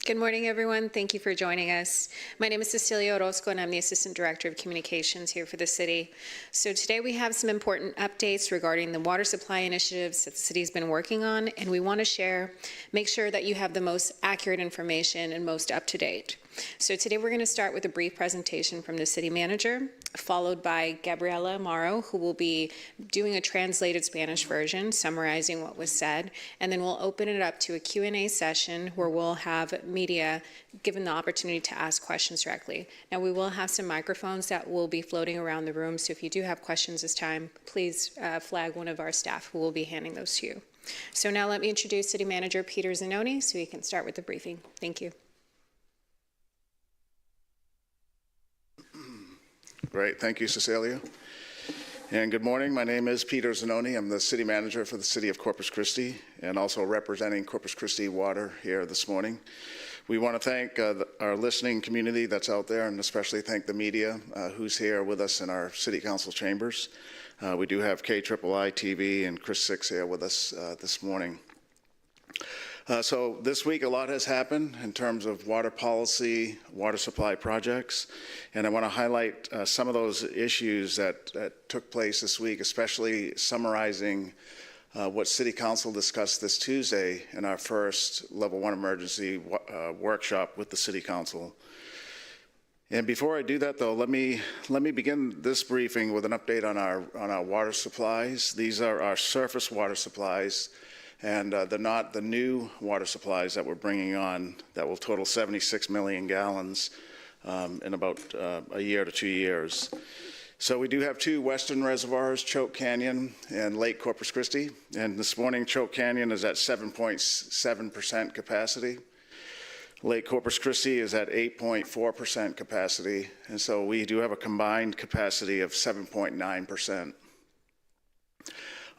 Good morning, everyone. Thank you for joining us. My name is Cecilia Orozco, and I'm the Assistant Director of Communications here for the city. So today we have some important updates regarding the water supply initiatives that the city's been working on, and we want to make sure that you have the most accurate information and most up-to-date. So today we're going to start with a brief presentation from the city manager, followed by Gabriela Amaro, who will be doing a translated Spanish version summarizing what was said, and then we'll open it up to a Q&A session where we'll have media given the opportunity to ask questions directly. Now, we will have some microphones that will be floating around the room, so if you do have questions this time, please flag one of our staff who will be handing those to you. So now let me introduce City Manager Peter Zanoni so he can start with the briefing. Thank you. Great, thank you, Cecilia. And good morning, my name is Peter Zanoni. I'm the City Manager for the City of Corpus Christi and also representing Corpus Christi Water here this morning. We want to thank our listening community that's out there, and especially thank the media who's here with us in our City Council chambers. We do have KIII TV and Chris Six here with us this morning. So this week a lot has happened in terms of water policy, water supply projects, and I want to highlight some of those issues that took place this week, especially summarizing what City Council discussed this Tuesday in our first Level 1 emergency workshop with the City Council. And before I do that, though, let me begin this briefing with an update on our water supplies. These are our surface water supplies, and they're not the new water supplies that we're bringing on that will total 76 million gallons in about a year to 2 years. So we do have two western reservoirs, Choke Canyon and Lake Corpus Christi, and this morning Choke Canyon is at 7.7% capacity. Lake Corpus Christi is at 8.4% capacity, and so we do have a combined capacity of 7.9%.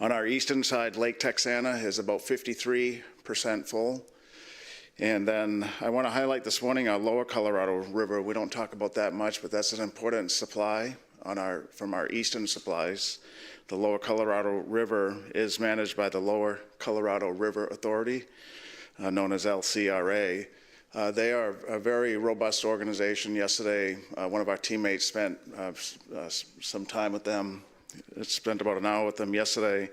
On our eastern side, Lake Texana is about 53% full. And then I want to highlight this morning our lower Colorado River. We don't talk about that much, but that's an important supply from our eastern supplies. The lower Colorado River is managed by the Lower Colorado River Authority, known as LCRA. They are a very robust organization. Yesterday, one of our teammates spent some time with them. Spent about an hour with them yesterday,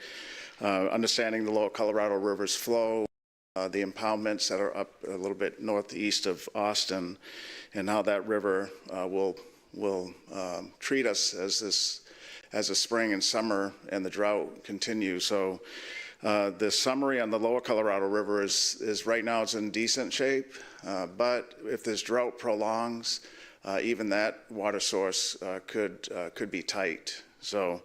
understanding the lower Colorado River's flow, the impoundments that are up a little bit northeast of Austin, and how that river will treat us as the spring and summer and the drought continue. So the summary on the lower Colorado River is right now it's in decent shape, but if this drought prolongs, even that water source could be tight. So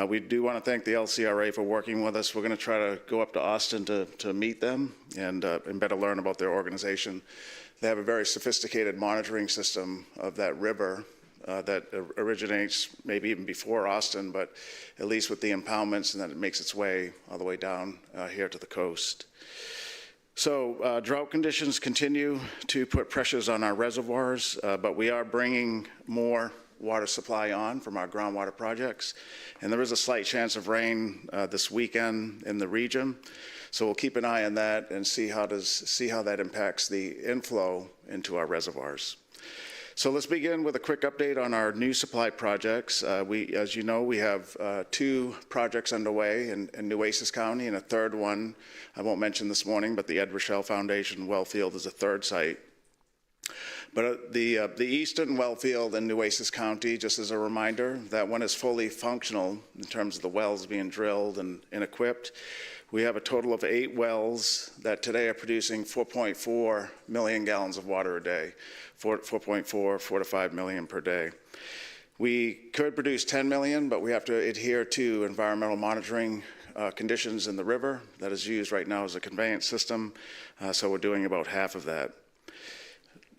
we do want to thank the LCRA for working with us. We're going to try to go up to Austin to meet them and better learn about their organization. They have a very sophisticated monitoring system of that river that originates maybe even before Austin, but at least with the impoundments, and then it makes its way all the way down here to the coast. So drought conditions continue to put pressures on our reservoirs, but we are bringing more water supply on from our groundwater projects, and there is a slight chance of rain this weekend in the region. So we'll keep an eye on that and see how that impacts the inflow into our reservoirs. So let's begin with a quick update on our new supply projects. As you know, we have two projects underway in Nueces County, and a third one I won't mention this morning, but the Ed Rochelle Foundation Wellfield is a third site. But the eastern wellfield in Nueces County, just as a reminder, that one is fully functional in terms of the wells being drilled and equipped. We have a total of 8 wells that today are producing 4.4 million gallons of water a day, 4 to 5 million per day. We could produce 10 million, but we have to adhere to environmental monitoring conditions in the river that is used right now as a conveyance system, so we're doing about half of that.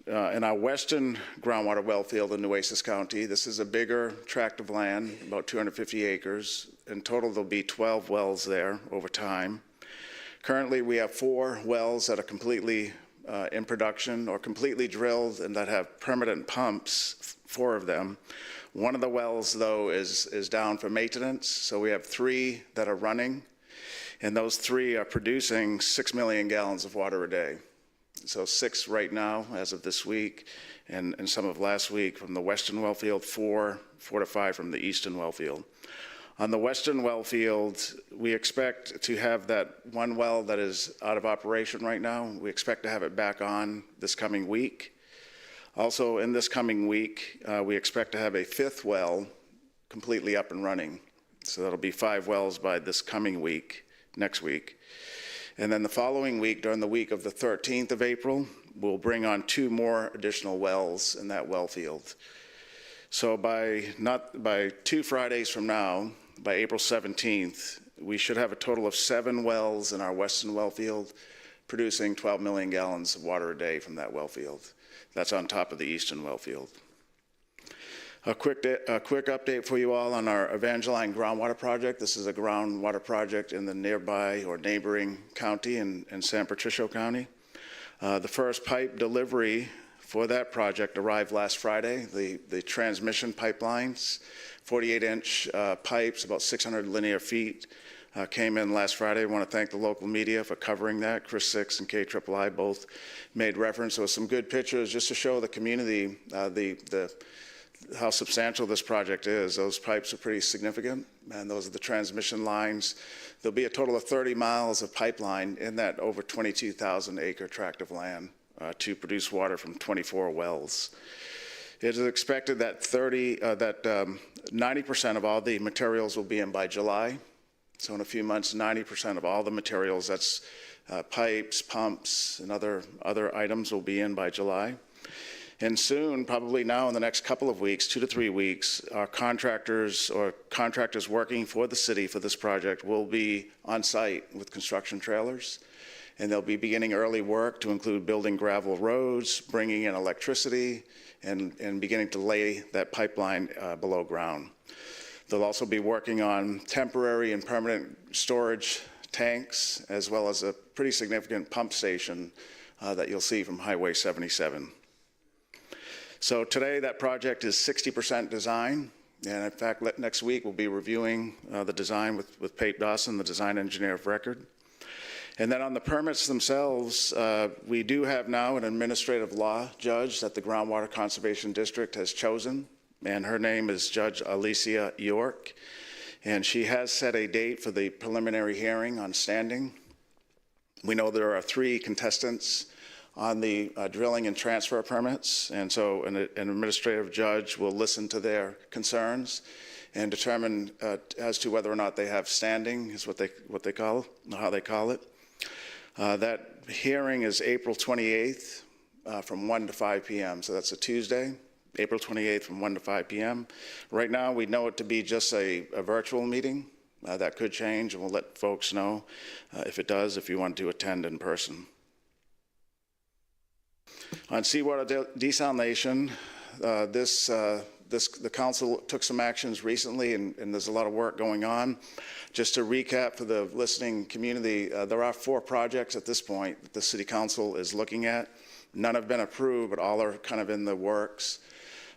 In our western groundwater well field in Nueces County, this is a bigger tract of land, about 250 acres. In total, there'll be 12 wells there over time. Currently, we have 4 wells that are completely in production or completely drilled and that have permanent pumps, 4 of them. One of the wells, though, is down for maintenance, so we have 3 that are running, and those 3 are producing 6 million gallons of water a day. So 6 right now as of this week, and some of last week from the western well field, 4 to 5 from the eastern well field. On the western well field, we expect to have that one well that is out of operation right now. We expect to have it back on this coming week. Also, in this coming week, we expect to have a 5th well completely up and running. So that'll be 5 wells by this coming week, next week. And then the following week, during the week of the 13th of April, we'll bring on 2 more additional wells in that well field. So by 2 Fridays from now, by April 17th, we should have a total of 7 wells in our western well field, producing 12 million gallons of water a day from that well field. That's on top of the eastern well field. A quick update for you all on our Evangeline groundwater project. This is a groundwater project in the nearby or neighboring county in San Patricio County. The first pipe delivery for that project arrived last Friday. The transmission pipelines, 48-inch pipes, about 600 linear feet, came in last Friday. I want to thank the local media for covering that. Chris Six and KIII both made reference. There was some good pictures just to show the community how substantial this project is. Those pipes are pretty significant, and those are the transmission lines. There'll be a total of 30 miles of pipeline in that over 22,000 acre tract of land to produce water from 24 wells. It is expected that 90% of all the materials will be in by July. So in a few months, 90% of all the materials, that's pipes, pumps, and other items will be in by July. And soon, probably now in the next couple of weeks, 2 to 3 weeks, our contractors working for the city for this project will be on site with construction trailers. And they'll be beginning early work to include building gravel roads, bringing in electricity, and beginning to lay that pipeline below ground. They'll also be working on temporary and permanent storage tanks, as well as a pretty significant pump station that you'll see from Highway 77. So today, that project is 60% design, and in fact, next week we'll be reviewing the design with Pate Dawson, the design engineer of record. And then on the permits themselves, we do have now an administrative law judge that the Groundwater Conservation District has chosen, and her name is Judge Alicia York, and she has set a date for the preliminary hearing on standing. We know there are 3 contestants on the drilling and transfer permits, and so an administrative judge will listen to their concerns and determine as to whether or not they have standing, is what they call, how they call it. That hearing is April 28th from 1 to 5 p.m., so that's a Tuesday, April 28th from 1 to 5 p.m. Right now, we know it to be just a virtual meeting. That could change, and we'll let folks know if it does, if you want to attend in person. On seawater desalination, the council took some actions recently, and there's a lot of work going on. Just to recap for the listening community, there are 4 projects at this point that the city council is looking at. None have been approved, but all are kind of in the works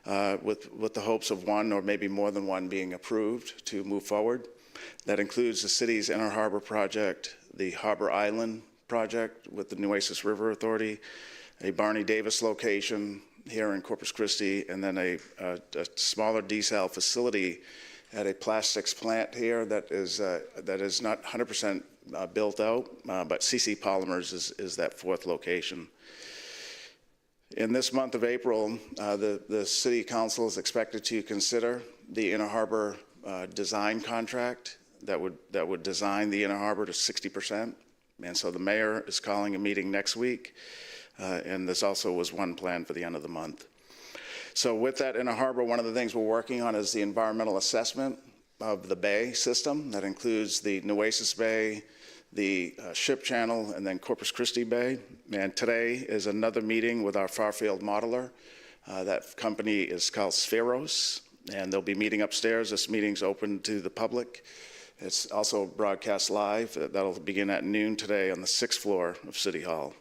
with the hopes of one or maybe more than one being approved to move forward. That includes the city's Inner Harbor project, the Harbor Island project with the Nueces River Authority, a Barney Davis location here in Corpus Christi, and then a smaller desal facility at a plastics plant here that is not 100% built out, but CC Polymers is that 4th location. In this month of April, the City Council is expected to consider the Inner Harbor design contract that would design the Inner Harbor to 60%. And so the mayor is calling a meeting next week. And this also was one planned for the end of the month. So with that Inner Harbor, one of the things we're working on is the environmental assessment of the bay system. That includes the Nueces Bay, the ship channel, and then Corpus Christi Bay. And today is another meeting with our Farfield modeler. That company is called Spheros, and they'll be meeting upstairs. This meeting's open to the public. It's also broadcast live. That'll begin at noon today on the 6th floor of City Hall.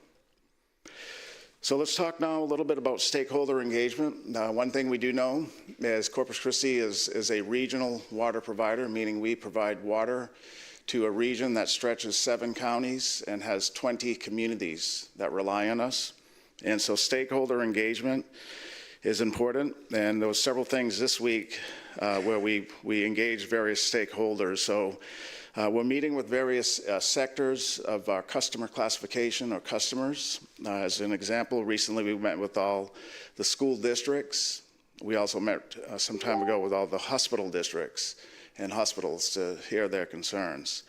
So let's talk now a little bit about stakeholder engagement. One thing we do know is Corpus Christi is a regional water provider, meaning we provide water to a region that stretches 7 counties and has 20 communities that rely on us. And so stakeholder engagement is important, and there were several things this week where we engaged various stakeholders. So we're meeting with various sectors of our customer classification or customers. As an example, recently we met with all the school districts. We also met some time ago with all the hospital districts and hospitals to hear their concerns.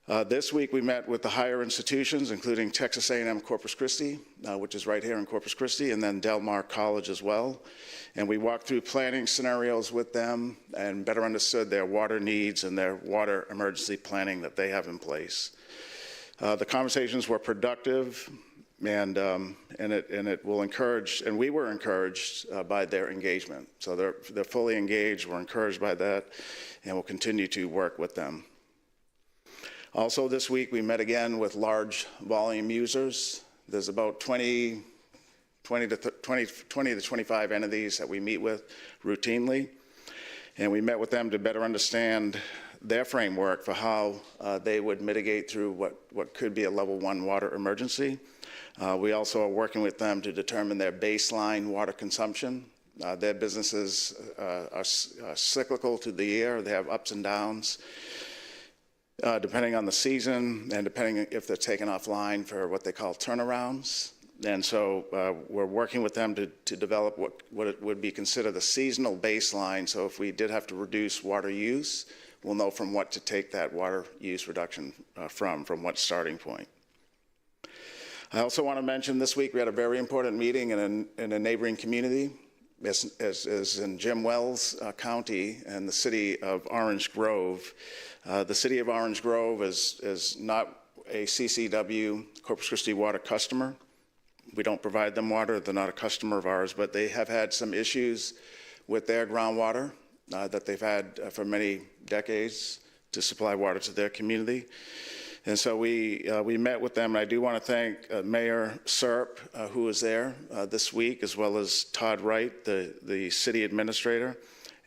This week we met with the higher institutions, including Texas A&M Corpus Christi, which is right here in Corpus Christi, and then Del Mar College as well. And we walked through planning scenarios with them and better understood their water needs and their water emergency planning that they have in place. The conversations were productive, and it will encourage, and we were encouraged by their engagement. So they're fully engaged, we're encouraged by that, and we'll continue to work with them. Also this week, we met again with large volume users. There's about 20 to 25 entities that we meet with routinely. And we met with them to better understand their framework for how they would mitigate through what could be a level 1 water emergency. We also are working with them to determine their baseline water consumption. Their businesses are cyclical to the year. They have ups and downs. Depending on the season and depending if they're taken offline for what they call turnarounds. And so we're working with them to develop what it would be considered a seasonal baseline. So if we did have to reduce water use, we'll know from what to take that water use reduction from what starting point. I also want to mention this week we had a very important meeting in a neighboring community. As in Jim Wells County and the city of Orange Grove. The city of Orange Grove is not a CCW Corpus Christi water customer. We don't provide them water. They're not a customer of ours, but they have had some issues with their groundwater that they've had for many decades to supply water to their community. And so we met with them. And I do want to thank Mayor Serp, who was there this week, as well as Todd Wright, the city administrator,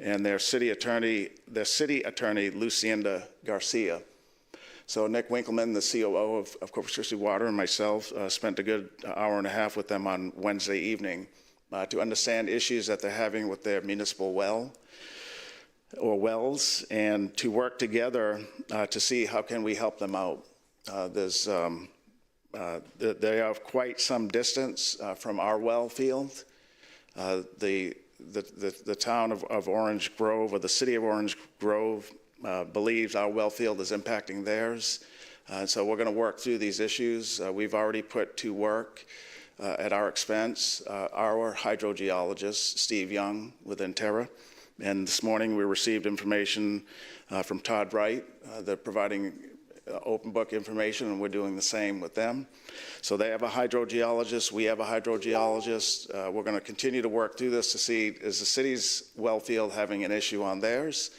and their city attorney, Lucinda Garcia. So Nick Winkleman, the COO of Corpus Christi Water, and myself spent a good hour and a half with them on Wednesday evening to understand issues that they're having with their municipal well or wells, and to work together to see how can we help them out. They have quite some distance from our well field. The town of Orange Grove, or the city of Orange Grove, believes our well field is impacting theirs. So we're going to work through these issues. We've already put to work at our expense our hydrogeologist, Steve Young, with Interra. And this morning we received information from Todd Wright. They're providing open book information, and we're doing the same with them. So they have a hydrogeologist, we have a hydrogeologist. We're going to continue to work through this to see, is the city's well field having an issue on theirs?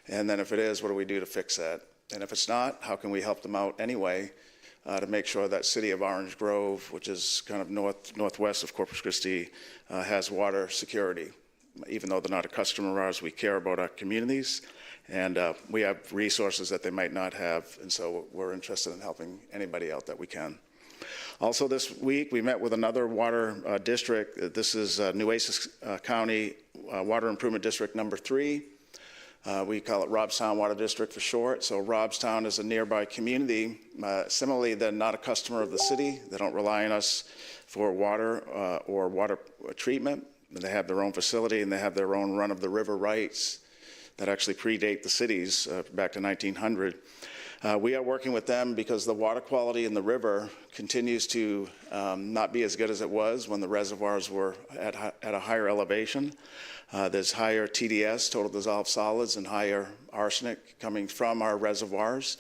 And then if it is, what do we do to fix that? And if it's not, how can we help them out anyway to make sure that city of Orange Grove, which is kind of northwest of Corpus Christi, has water security. Even though they're not a customer of ours, we care about our communities, and we have resources that they might not have, and so we're interested in helping anybody out that we can. Also this week, we met with another water district. This is Nueces County Water Improvement District number 3. We call it Robstown Water District for short. So Robstown is a nearby community. Similarly, they're not a customer of the city. They don't rely on us for water or water treatment. They have their own facility, and they have their own run-of-the-river rights that actually predate the cities back to 1900. We are working with them because the water quality in the river continues to not be as good as it was when the reservoirs were at a higher elevation. There's higher TDS, total dissolved solids, and higher arsenic coming from our reservoirs.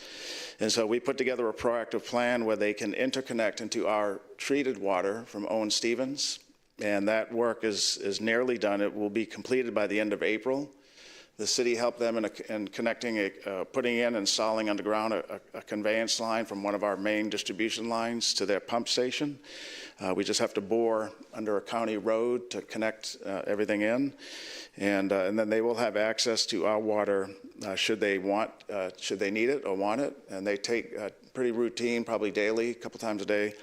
And so we put together a proactive plan where they can interconnect into our treated water from Owen Stevens. And that work is nearly done. It will be completed by the end of April. The city helped them in connecting, putting in, installing underground a conveyance line from one of our main distribution lines to their pump station. We just have to bore under a county road to connect everything in, and then they will have access to our water should they need it or want it. And they take pretty routine, probably daily, a couple times a day,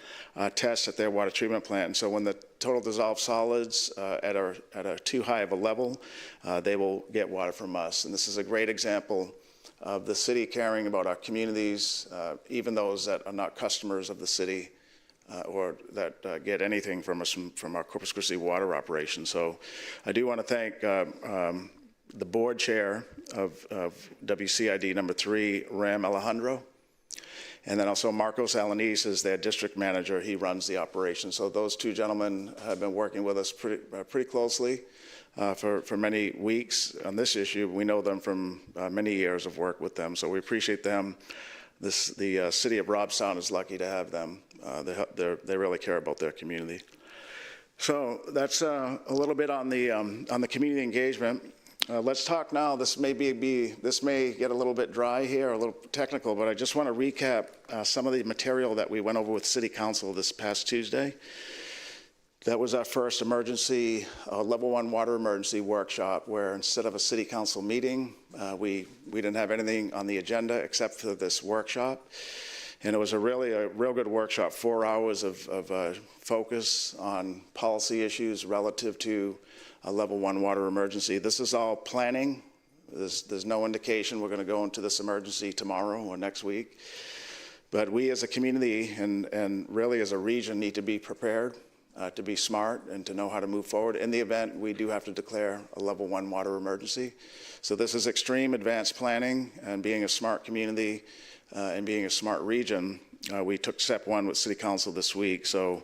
tests at their water treatment plant. And so when the total dissolved solids at a too high of a level, they will get water from us. And this is a great example of the city caring about our communities, even those that are not customers of the city or that get anything from us from our Corpus Christi water operation. So I do want to thank the board chair of WCID number 3, Ram Alejandro, and then also Marcos Alanis is their district manager. He runs the operation. So those two gentlemen have been working with us pretty closely for many weeks on this issue. We know them from many years of work with them, so we appreciate them. The city of Robstown is lucky to have them. They really care about their community. So that's a little bit on the community engagement. Let's talk now. This may get a little bit dry here, a little technical, but I just want to recap some of the material that we went over with City Council this past Tuesday. That was our first emergency, level 1 water emergency workshop, where instead of a City Council meeting, we didn't have anything on the agenda except for this workshop. And it was a real good workshop, 4 hours of focus on policy issues relative to a level 1 water emergency. This is all planning. There's no indication we're going to go into this emergency tomorrow or next week. But we as a community and really as a region need to be prepared, to be smart and to know how to move forward. In the event we do have to declare a level 1 water emergency. So this is extreme advanced planning, and being a smart community and being a smart region, we took step 1 with City Council this week. So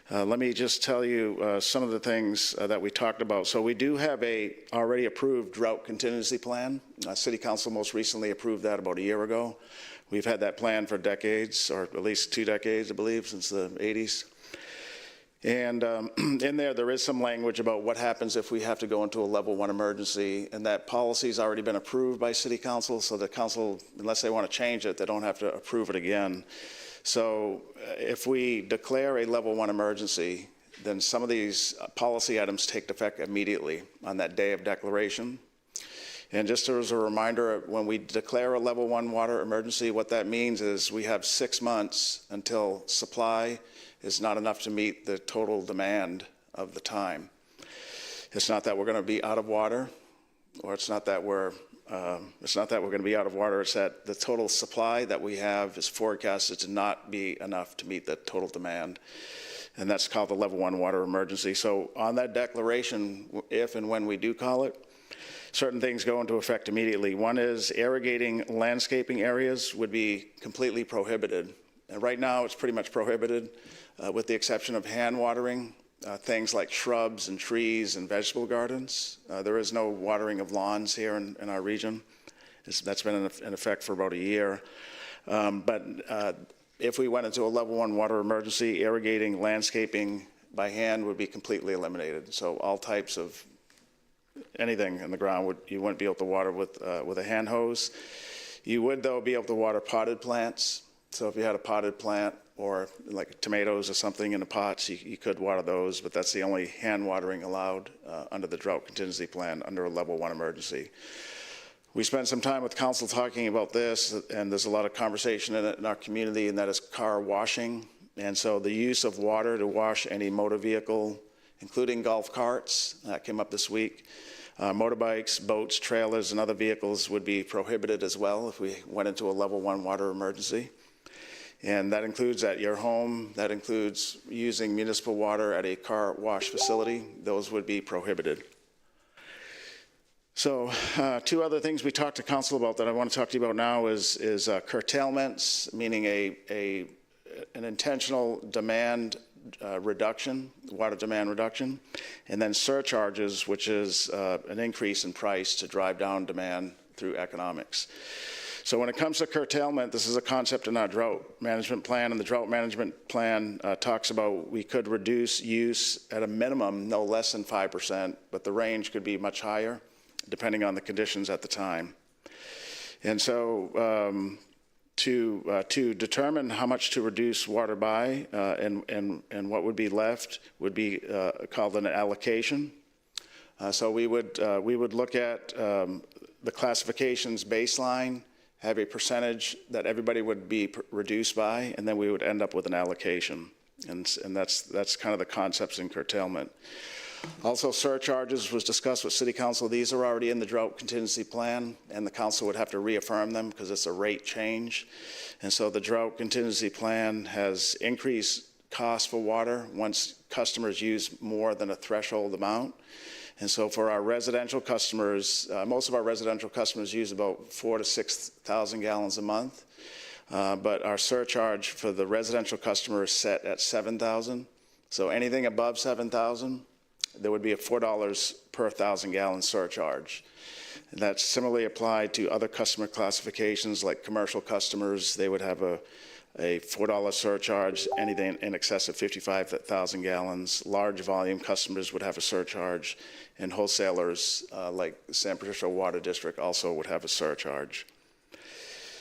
let me just tell you some of the things that we talked about. So we do have a already approved drought contingency plan. City Council most recently approved that about a year ago. We've had that plan for decades, or at least 2 decades, I believe, since the 80s. And in there is some language about what happens if we have to go into a level 1 emergency, and that policy's already been approved by City Council, so the council, unless they want to change it, they don't have to approve it again. So if we declare a level 1 emergency, then some of these policy items take effect immediately on that day of declaration. And just as a reminder, when we declare a level 1 water emergency, what that means is we have 6 months until supply is not enough to meet the total demand of the time. It's not that we're going to be out of water, or it's not that we're going to be out of water. It's that the total supply that we have is forecasted to not be enough to meet the total demand, and that's called the level 1 water emergency. So on that declaration, if and when we do call it, certain things go into effect immediately. One is irrigating landscaping areas would be completely prohibited. And right now, it's pretty much prohibited, with the exception of hand watering, things like shrubs and trees and vegetable gardens. There is no watering of lawns here in our region. That's been in effect for about a year. But if we went into a level 1 water emergency, irrigating landscaping by hand would be completely eliminated. So all types of anything in the ground, you wouldn't be able to water with a hand hose. You would, though, be able to water potted plants. So if you had a potted plant or like tomatoes or something in the pots, you could water those, but that's the only hand watering allowed under the drought contingency plan under a level 1 emergency. We spent some time with council talking about this, and there's a lot of conversation in our community, and that is car washing. And so the use of water to wash any motor vehicle, including golf carts, that came up this week. Motorbikes, boats, trailers, and other vehicles would be prohibited as well if we went into a level 1 water emergency. And that includes at your home, that includes using municipal water at a car wash facility. Those would be prohibited. So 2 other things we talked to council about that I want to talk to you about now is curtailments, meaning an intentional demand reduction, water demand reduction, and then surcharges, which is an increase in price to drive down demand through economics. So when it comes to curtailment, this is a concept in our drought management plan, and the drought management plan talks about we could reduce use at a minimum no less than 5%, but the range could be much higher depending on the conditions at the time. And so to determine how much to reduce water by and what would be left would be called an allocation. So we would look at the classifications baseline, have a percentage that everybody would be reduced by, and then we would end up with an allocation. And that's kind of the concepts in curtailment. Also, surcharges was discussed with City Council. These are already in the drought contingency plan, and the council would have to reaffirm them because it's a rate change. And so the drought contingency plan has increased costs for water once customers use more than a threshold amount. And so for our residential customers, most of our residential customers use about 4,000 to 6,000 gallons a month. But our surcharge for the residential customer is set at 7,000. So anything above 7,000, there would be a $4 per 1,000 gallon surcharge. And that's similarly applied to other customer classifications like commercial customers. They would have a $4 surcharge, anything in excess of 55,000 gallons. Large volume customers would have a surcharge, and wholesalers like San Patricio Water District also would have a surcharge.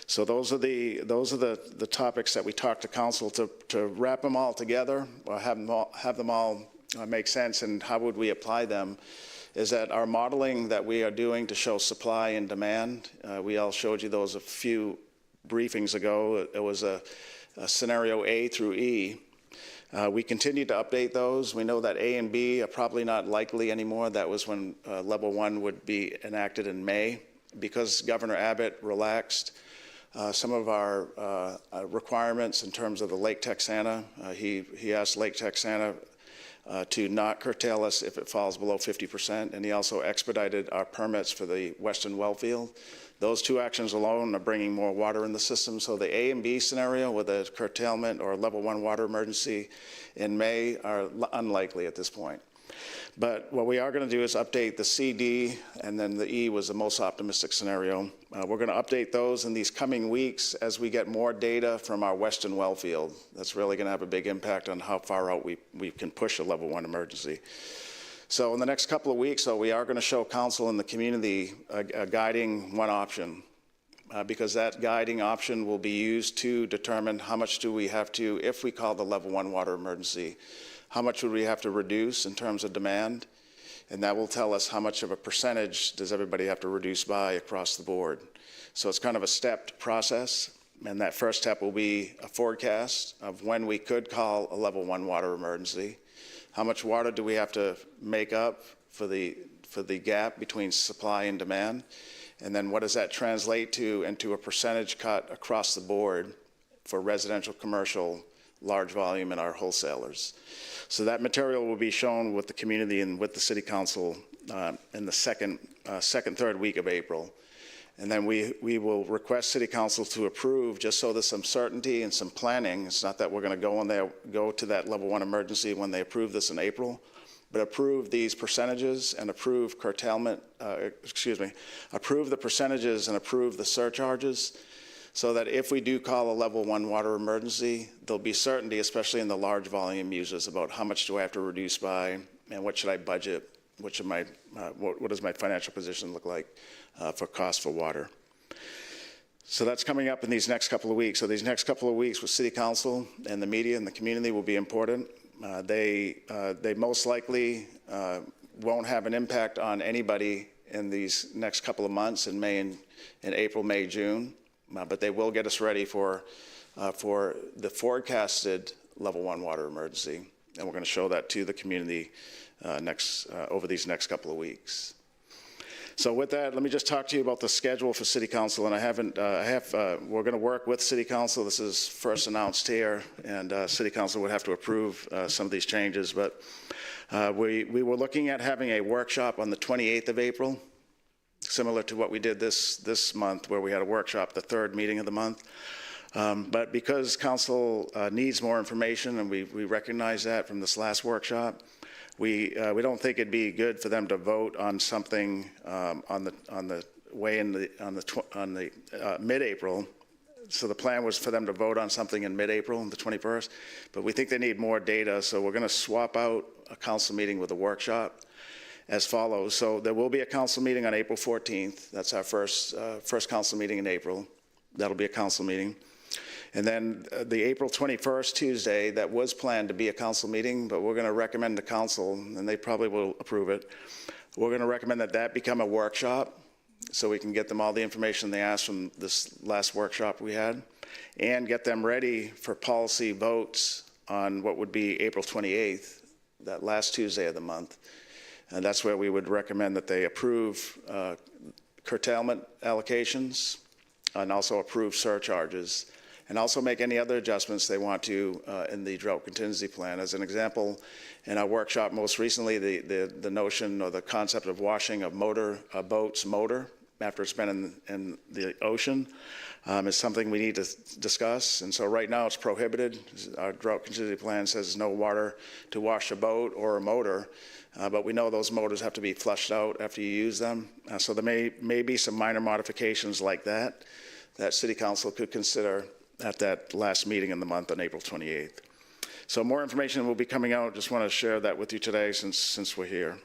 So those are the topics that we talked to council to wrap them all together, or have them all make sense, and how would we apply them, is that our modeling that we are doing to show supply and demand, we all showed you those a few briefings ago. It was a scenario A through E. We continue to update those. We know that A and B are probably not likely anymore. That was when level 1 would be enacted in May. Because Governor Abbott relaxed some of our requirements in terms of the Lake Texana, he asked Lake Texana to not curtail us if it falls below 50%, and he also expedited our permits for the Western Wellfield. Those two actions alone are bringing more water in the system. So the A and B scenario with a curtailment or level 1 water emergency in May are unlikely at this point. But what we are going to do is update the C, D, and then the E was the most optimistic scenario. We're going to update those in these coming weeks as we get more data from our Western Wellfield. That's really going to have a big impact on how far out we can push a level 1 emergency. So in the next couple of weeks, we are going to show council and the community a guiding one option, because that guiding option will be used to determine how much do we have to, if we call the level 1 water emergency, how much would we have to reduce in terms of demand? And that will tell us how much of a percentage does everybody have to reduce by across the board. So it's kind of a stepped process. And that first step will be a forecast of when we could call a level 1 water emergency. How much water do we have to make up for the gap between supply and demand? And then what does that translate to into a percentage cut across the board for residential, commercial, large volume, and our wholesalers? So that material will be shown with the community and with the City Council in the third week of April. And then we will request City Council to approve, just so there's some certainty and some planning. It's not that we're going to go to that level 1 emergency when they approve this in April, but approve these percentages and approve curtailment, approve the percentages and approve the surcharges, so that if we do call a level 1 water emergency, there'll be certainty, especially in the large volume users, about how much do I have to reduce by, and what should I budget, what does my financial position look like for cost for water. So that's coming up in these next couple of weeks. So these next couple of weeks with City Council and the media and the community will be important. They most likely won't have an impact on anybody in these next couple of months in April, May, June. But they will get us ready for the forecasted level 1 water emergency, and we're going to show that to the community over these next couple of weeks. So with that, let me just talk to you about the schedule for City Council, and we're going to work with City Council. This is first announced here, and City Council would have to approve some of these changes, but we were looking at having a workshop on the 28th of April. Similar to what we did this month, where we had a workshop, the third meeting of the month. But because council needs more information, and we recognize that from this last workshop, we don't think it'd be good for them to vote on something on the mid-April. So the plan was for them to vote on something in mid-April, on the 21st. But we think they need more data, so we're going to swap out a council meeting with a workshop as follows. So there will be a council meeting on April 14th. That's our first council meeting in April. That'll be a council meeting. And then the April 21st, Tuesday, that was planned to be a council meeting, but we're going to recommend to council, and they probably will approve it, we're going to recommend that that become a workshop so we can get them all the information they asked from this last workshop we had and get them ready for policy votes on what would be April 28th, that last Tuesday of the month. And that's where we would recommend that they approve curtailment allocations and also approve surcharges, and also make any other adjustments they want to in the drought contingency plan. As an example, in our workshop most recently, the notion or the concept of washing of boats after it's been in the ocean is something we need to discuss. And so right now it's prohibited. Our drought contingency plan says no water to wash a boat or a motor, but we know those motors have to be flushed out after you use them. So there may be some minor modifications like that City Council could consider at that last meeting in the month on April 28th. So more information will be coming out. Just want to share that with you today since we're here.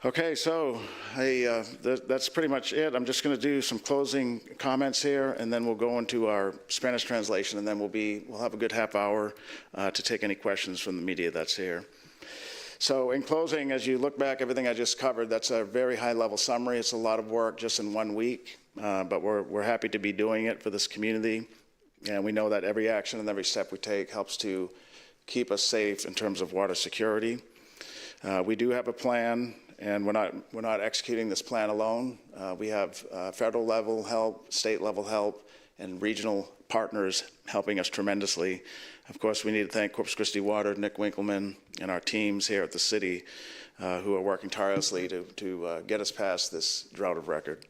Okay, so that's pretty much it. I'm just going to do some closing comments here, and then we'll go into our Spanish translation, and then we'll have a good half hour to take any questions from the media that's here. So in closing, as you look back, everything I just covered, that's a very high-level summary. It's a lot of work just in 1 week, but we're happy to be doing it for this community, and we know that every action and every step we take helps to keep us safe in terms of water security. We do have a plan, and we're not executing this plan alone. We have federal level help, state level help, and regional partners helping us tremendously. Of course, we need to thank Corpus Christi Water, Nick Winkleman, and our teams here at the city who are working tirelessly to get us past this drought of record.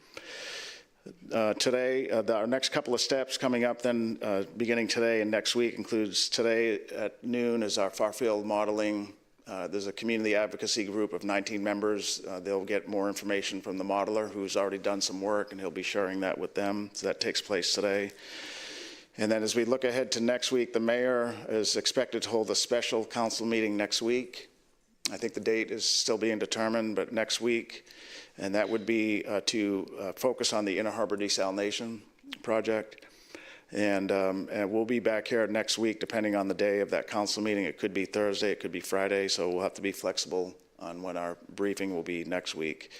Today, our next couple of steps coming up then, beginning today and next week, includes today at noon is our far-field modeling. There's a community advocacy group of 19 members. They'll get more information from the modeler who's already done some work, and he'll be sharing that with them. So that takes place today. And then as we look ahead to next week, the mayor is expected to hold a special council meeting next week. I think the date is still being determined, but next week. And that would be to focus on the Inner Harbor Desalination Project. And we'll be back here next week, depending on the day of that council meeting. It could be Thursday, it could be Friday, so we'll have to be flexible on when our briefing will be next week.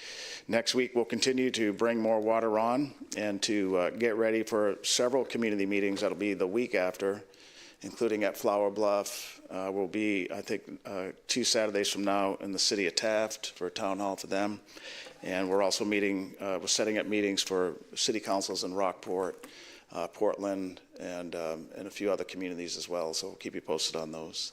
Next week, we'll continue to bring more water on and to get ready for several community meetings that'll be the week after, including at Flower Bluff. We'll be, I think, 2 Saturdays from now in the city of Taft for a town hall for them. And we're also we're setting up meetings for city councils in Rockport, Portland, and a few other communities as well, so we'll keep you posted on those.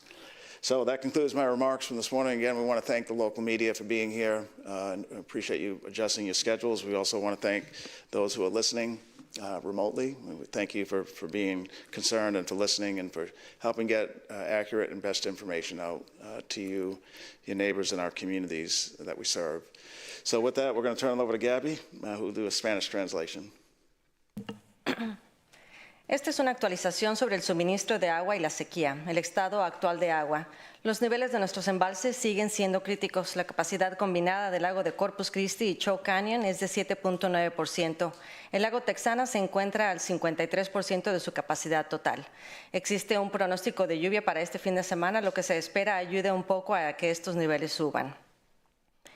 So that concludes my remarks from this morning. Again, we want to thank the local media for being here and appreciate you adjusting your schedules. We also want to thank those who are listening remotely. We thank you for being concerned and for listening and for helping get accurate and best information out to you, your neighbors, and our communities that we serve. So with that, we're going to turn it over to Gabby, who will do a Spanish translation. Esta es una actualización sobre el suministro de agua y la sequía, el estado actual de agua. Los niveles de nuestros embalses siguen siendo críticos. La capacidad combinada del lago de Corpus Christi y Choke Canyon es de 7.9%. El lago Texana se encuentra al 53% de su capacidad total. Existe un pronóstico de lluvia para este fin de semana, lo que se espera ayude un poco a que estos niveles suban.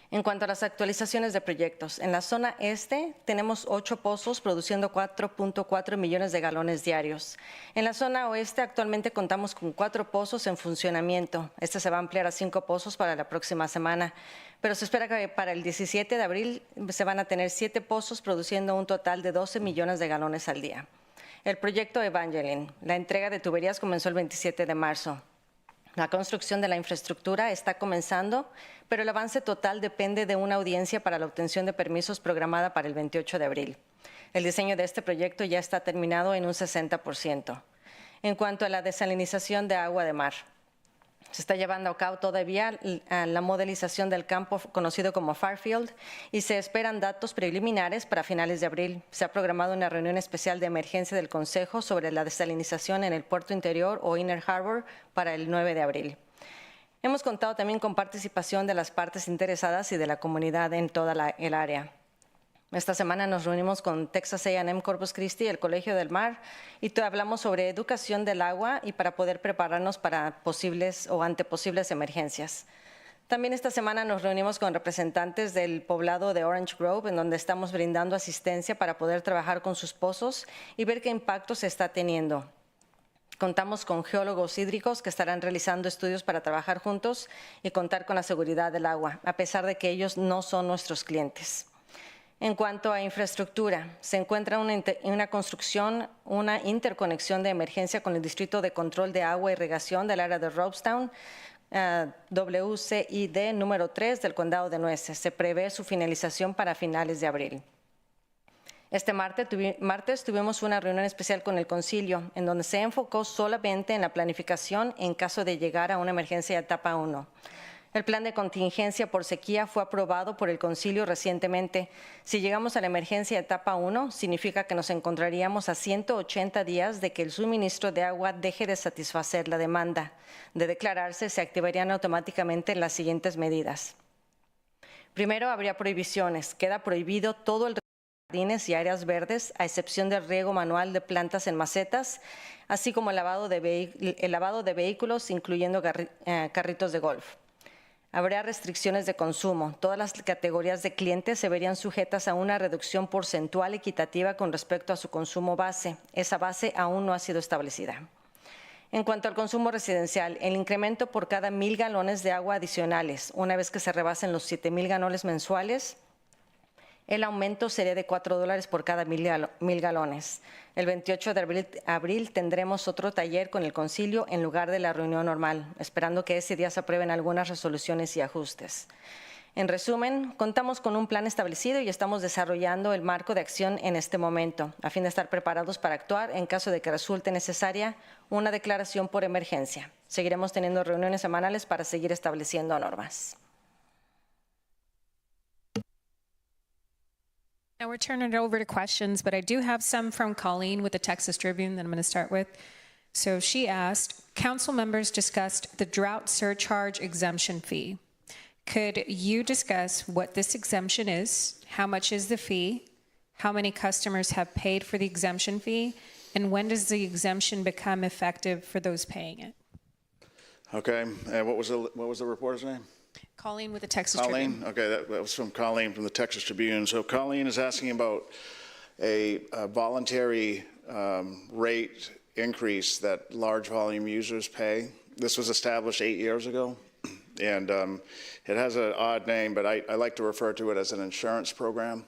En cuanto a las actualizaciones de proyectos, en la zona este tenemos 8 pozos produciendo 4.4 millones de galones diarios. En la zona oeste actualmente contamos con 4 pozos en funcionamiento. Este se va a ampliar a 5 pozos para la próxima semana, pero se espera que para el 17 de abril se van a tener 7 pozos produciendo un total de 12 millones de galones al día. El proyecto Evangeline, la entrega de tuberías comenzó el 27 de marzo. La construcción de la infraestructura está comenzando, pero el avance total depende de una audiencia para la obtención de permisos programada para el 28 de abril. El diseño de este proyecto ya está terminado en un 60%. En cuanto a la desalinización de agua de mar, se está llevando a cabo todavía la modelización del campo conocido como Farfield y se esperan datos preliminares para finales de abril. Se ha programado una reunión especial de emergencia del Consejo sobre la desalinización en el puerto interior o Inner Harbor para el 9 de abril. Hemos contado también con participación de las partes interesadas y de la comunidad en toda el área. Esta semana nos reunimos con Texas A&M Corpus Christi, el Colegio del Mar, y hablamos sobre educación del agua y para poder prepararnos para posibles o ante posibles emergencias. También esta semana nos reunimos con representantes del poblado de Orange Grove, en donde estamos brindando asistencia para poder trabajar con sus pozos y ver qué impacto se está teniendo. Contamos con geólogos hídricos que estarán realizando estudios para trabajar juntos y contar con la seguridad del agua, a pesar de que ellos no son nuestros clientes. En cuanto a infraestructura, se encuentra una construcción, una interconexión de emergencia con el Distrito de Control de Agua y Regación del área de Robestown, WCID número 3 del Condado de Nueces. Se prevé su finalización para finales de abril. Este martes tuvimos una reunión especial con el Concilio, en donde se enfocó solamente en la planificación en caso de llegar a una emergencia de etapa 1. El plan de contingencia por sequía fue aprobado por el Concilio recientemente. Si llegamos a la emergencia de etapa 1, significa que nos encontraríamos a 180 días de que el suministro de agua deje de satisfacer la demanda. De declararse, se activarían automáticamente las siguientes medidas. Primero, habría prohibiciones. Queda prohibido todo el jardines y áreas verdes, a excepción del riego manual de plantas en macetas, así como el lavado de vehículos, incluyendo carritos de golf. Habrá restricciones de consumo. Todas las categorías de clientes se verían sujetas a una reducción porcentual equitativa con respecto a su consumo base. Esa base aún no ha sido establecida. En cuanto al consumo residencial, el incremento por cada 1,000 galones de agua adicionales, una vez que se rebasen los 7,000 galones mensuales, el aumento sería de $4 por cada 1,000 galones. El 28 de abril tendremos otro taller con el Concilio en lugar de la reunión normal, esperando que ese día se aprueben algunas resoluciones y ajustes. En resumen, contamos con un plan establecido y estamos desarrollando el marco de acción en este momento, a fin de estar preparados para actuar en caso de que resulte necesaria una declaración por emergencia. Seguiremos teniendo reuniones semanales para seguir estableciendo normas. Now we're turning it over to questions, but I do have some from Colleen with the Texas Tribune that I'm going to start with. So she asked, council members discussed the drought surcharge exemption fee. Could you discuss what this exemption is? How much is the fee? How many customers have paid for the exemption fee? And when does the exemption become effective for those paying it? Okay, and what was the reporter's name? Colleen with the Texas Colleen? Tribune. Okay, that was from Colleen from the Texas Tribune. So Colleen is asking about a voluntary rate increase that large volume users pay. This was established 8 years ago, and it has an odd name, but I like to refer to it as an insurance program.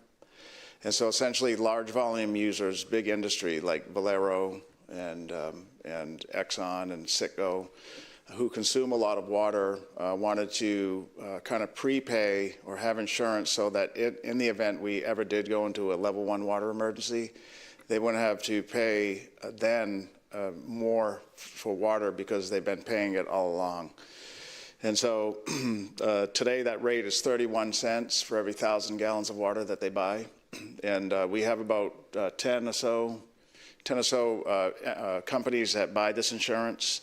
And so essentially large volume users, big industry like Valero and Exxon and Citgo, who consume a lot of water, wanted to kind of prepay or have insurance so that in the event we ever did go into a level 1 water emergency, they wouldn't have to pay then more for water because they've been paying it all along. And so today that rate is 31 cents for every 1,000 gallons of water that they buy. And we have about 10 or so companies that buy this insurance.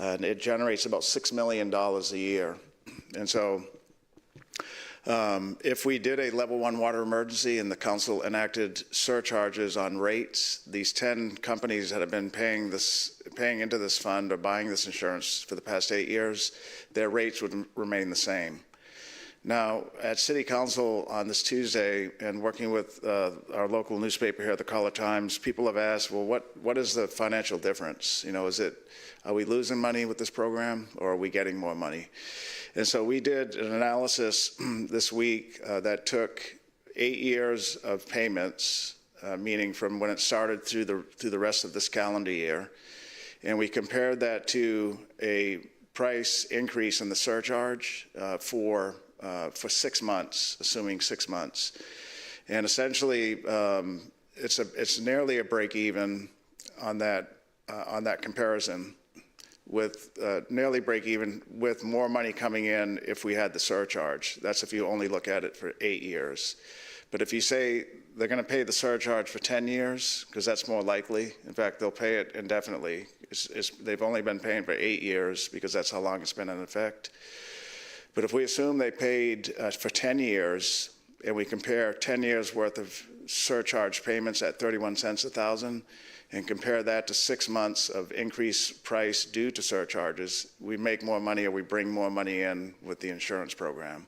And it generates about $6 million a year. And so if we did a level 1 water emergency and the council enacted surcharges on rates, these 10 companies that have been paying into this fund or buying this insurance for the past 8 years, their rates would remain the same. Now, at City Council on this Tuesday, and working with our local newspaper here, the Caller Times, people have asked, well, what is the financial difference? You know, are we losing money with this program, or are we getting more money? And so we did an analysis this week that took 8 years of payments, meaning from when it started through the rest of this calendar year, and we compared that to a price increase in the surcharge for 6 months, assuming 6 months. And essentially, it's nearly a break even on that comparison, with nearly break even with more money coming in if we had the surcharge. That's if you only look at it for 8 years. But if you say they're going to pay the surcharge for 10 years, because that's more likely. In fact, they'll pay it indefinitely. They've only been paying for 8 years because that's how long it's been in effect. But if we assume they paid for 10 years and we compare 10 years worth of surcharge payments at 31 cents a thousand, and compare that to 6 months of increased price due to surcharges, we make more money or we bring more money in with the insurance program.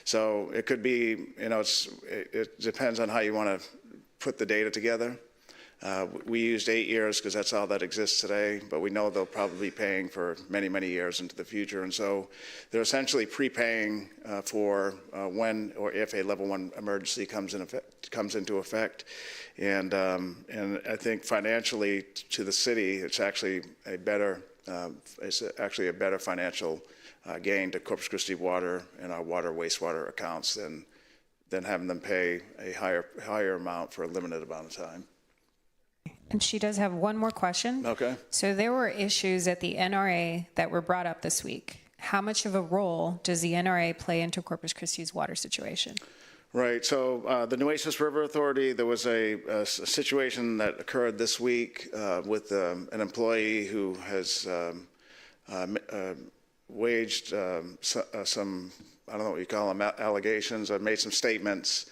So it could be, it depends on how you want to put the data together. We used 8 years because that's all that exists today, but we know they'll probably be paying for many, many years into the future. And so they're essentially prepaying for when or if a level 1 emergency comes into effect. And I think financially to the city, it's actually a better financial gain to Corpus Christi Water and our water wastewater accounts than having them pay a higher amount for a limited amount of time. And she does have one more question. Okay. So there were issues at the NRA that were brought up this week. How much of a role does the NRA play into Corpus Christi's water situation? Right. So the Nueces River Authority, there was a situation that occurred this week with an employee who has waged some, I don't know what you call them, allegations, or made some statements.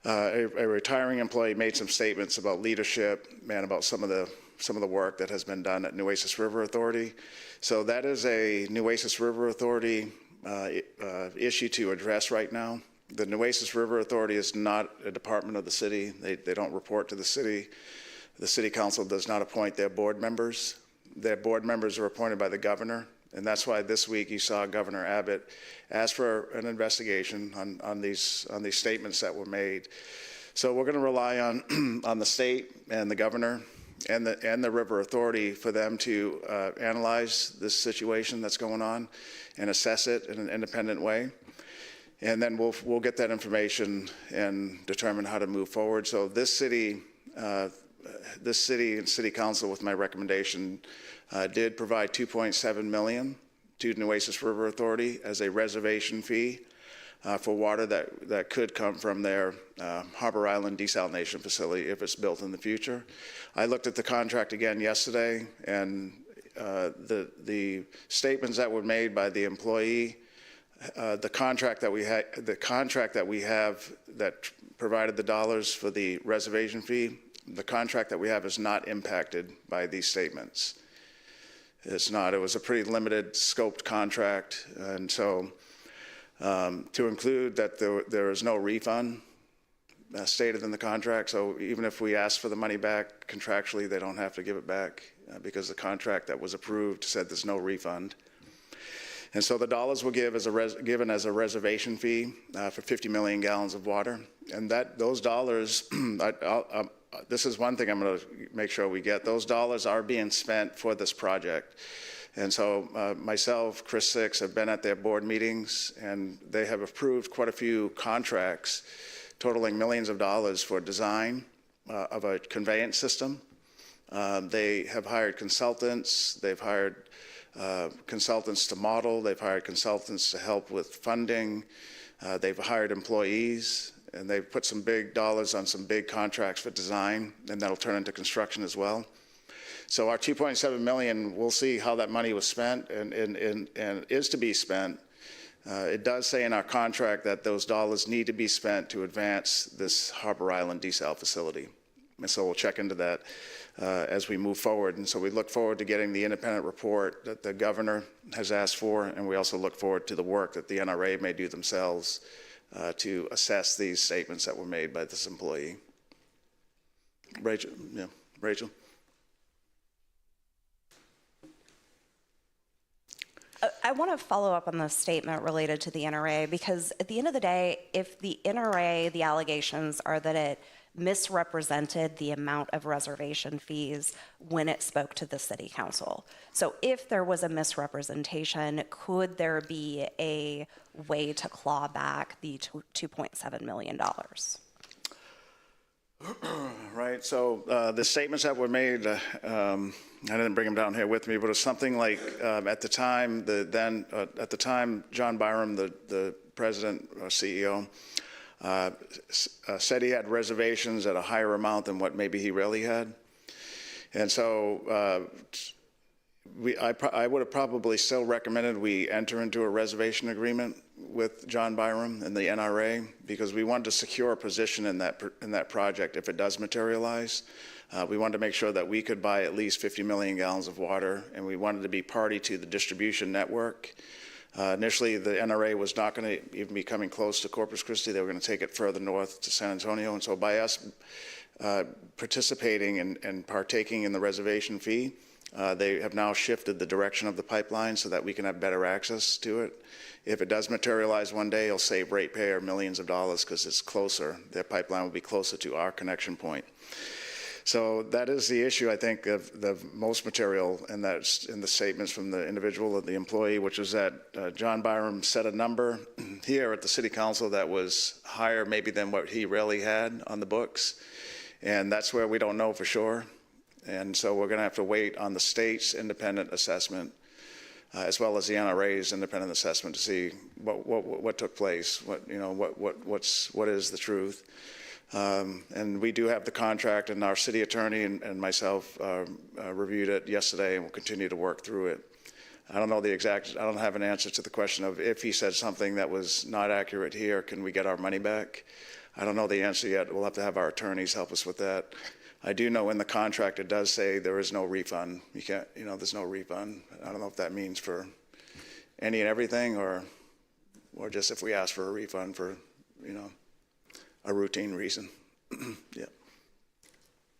A retiring employee made some statements about leadership and about some of the work that has been done at Nueces River Authority. So that is a Nueces River Authority issue to address right now. The Nueces River Authority is not a department of the city. They don't report to the city. The city council does not appoint their board members. Their board members are appointed by the governor. And that's why this week you saw Governor Abbott ask for an investigation on these statements that were made. So we're going to rely on the state and the governor and the River Authority for them to analyze this situation that's going on and assess it in an independent way. And then we'll get that information and determine how to move forward. So this city and city council, with my recommendation, did provide $2.7 million to Nueces River Authority as a reservation fee for water that could come from their Harbor Island desalination facility if it's built in the future. I looked at the contract again yesterday, and the statements that were made by the employee, the contract that we have that provided the dollars for the reservation fee, the contract that we have is not impacted by these statements. It's not. It was a pretty limited scoped contract, and so to include that there is no refund stated in the contract, so even if we ask for the money back contractually, they don't have to give it back because the contract that was approved said there's no refund. And so the dollars were given as a reservation fee for 50 million gallons of water, and those dollars, this is one thing I'm going to make sure we get. Those dollars are being spent for this project. And so myself, Chris Six, have been at their board meetings, and they have approved quite a few contracts totaling millions of dollars for design of a conveyance system. They have hired consultants. They've hired consultants to model. They've hired consultants to help with funding. They've hired employees. And they've put some big dollars on some big contracts for design, and that'll turn into construction as well. So our $2.7 million, we'll see how that money was spent and is to be spent. It does say in our contract that those dollars need to be spent to advance this Harbor Island desal facility. And so we'll check into that as we move forward. And so we look forward to getting the independent report that the governor has asked for, and we also look forward to the work that the NRA may do themselves to assess these statements that were made by this employee. Rachel, yeah, Rachel. I want to follow up on the statement related to the NRA, because at the end of the day, if the NRA, the allegations are that it misrepresented the amount of reservation fees when it spoke to the city council. So if there was a misrepresentation, could there be a way to claw back the $2.7 million? Right, so the statements that were made, I didn't bring them down here with me, but it's something like at the time, John Byram, the president or CEO, said he had reservations at a higher amount than what maybe he really had. And so I would have probably still recommended we enter into a reservation agreement with John Byram and the NRA because we wanted to secure a position in that project if it does materialize. We wanted to make sure that we could buy at least 50 million gallons of water, and we wanted to be party to the distribution network. Initially, the NRA was not going to even be coming close to Corpus Christi. They were going to take it further north to San Antonio. And so by us participating and partaking in the reservation fee, they have now shifted the direction of the pipeline so that we can have better access to it. If it does materialize one day, it'll save ratepayer millions of dollars because it's closer. Their pipeline will be closer to our connection point. So that is the issue, I think, of the most material, and that's in the statements from the individual, the employee, which is that John Byram set a number here at the city council that was higher maybe than what he really had on the books. And that's where we don't know for sure. And so we're going to have to wait on the state's independent assessment, as well as the NRA's independent assessment to see what took place, what is the truth. And we do have the contract, and our city attorney and myself reviewed it yesterday, and we'll continue to work through it. I don't know the exact, I don't have an answer to the question of if he said something that was not accurate here, can we get our money back? I don't know the answer yet. We'll have to have our attorneys help us with that. I do know in the contract it does say there is no refund. You can't, there's no refund. I don't know if that means for any and everything or just if we ask for a refund for, a routine reason. Yeah.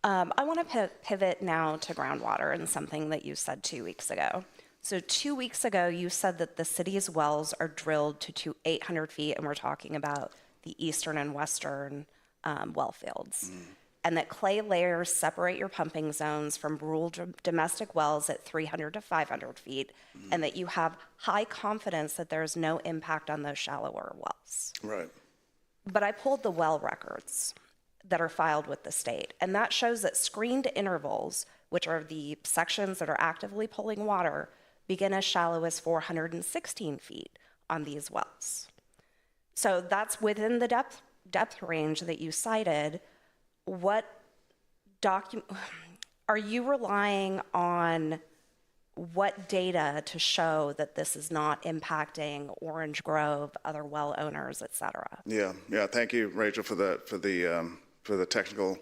I want to pivot now to groundwater and something that you said 2 weeks ago. So 2 weeks ago, you said that the city's wells are drilled to 800 feet, and we're talking about the eastern and western well fields, and that clay layers separate your pumping zones from rural domestic wells at 300 to 500 feet, and that you have high confidence that there's no impact on those shallower wells. Right. But I pulled the well records that are filed with the state, and that shows that screened intervals, which are the sections that are actively pulling water, begin as shallow as 416 feet on these wells. So that's within the depth range that you cited. Are you relying on what data to show that this is not impacting Orange Grove, other well owners, et cetera? Yeah. Thank you, Rachel, for the technical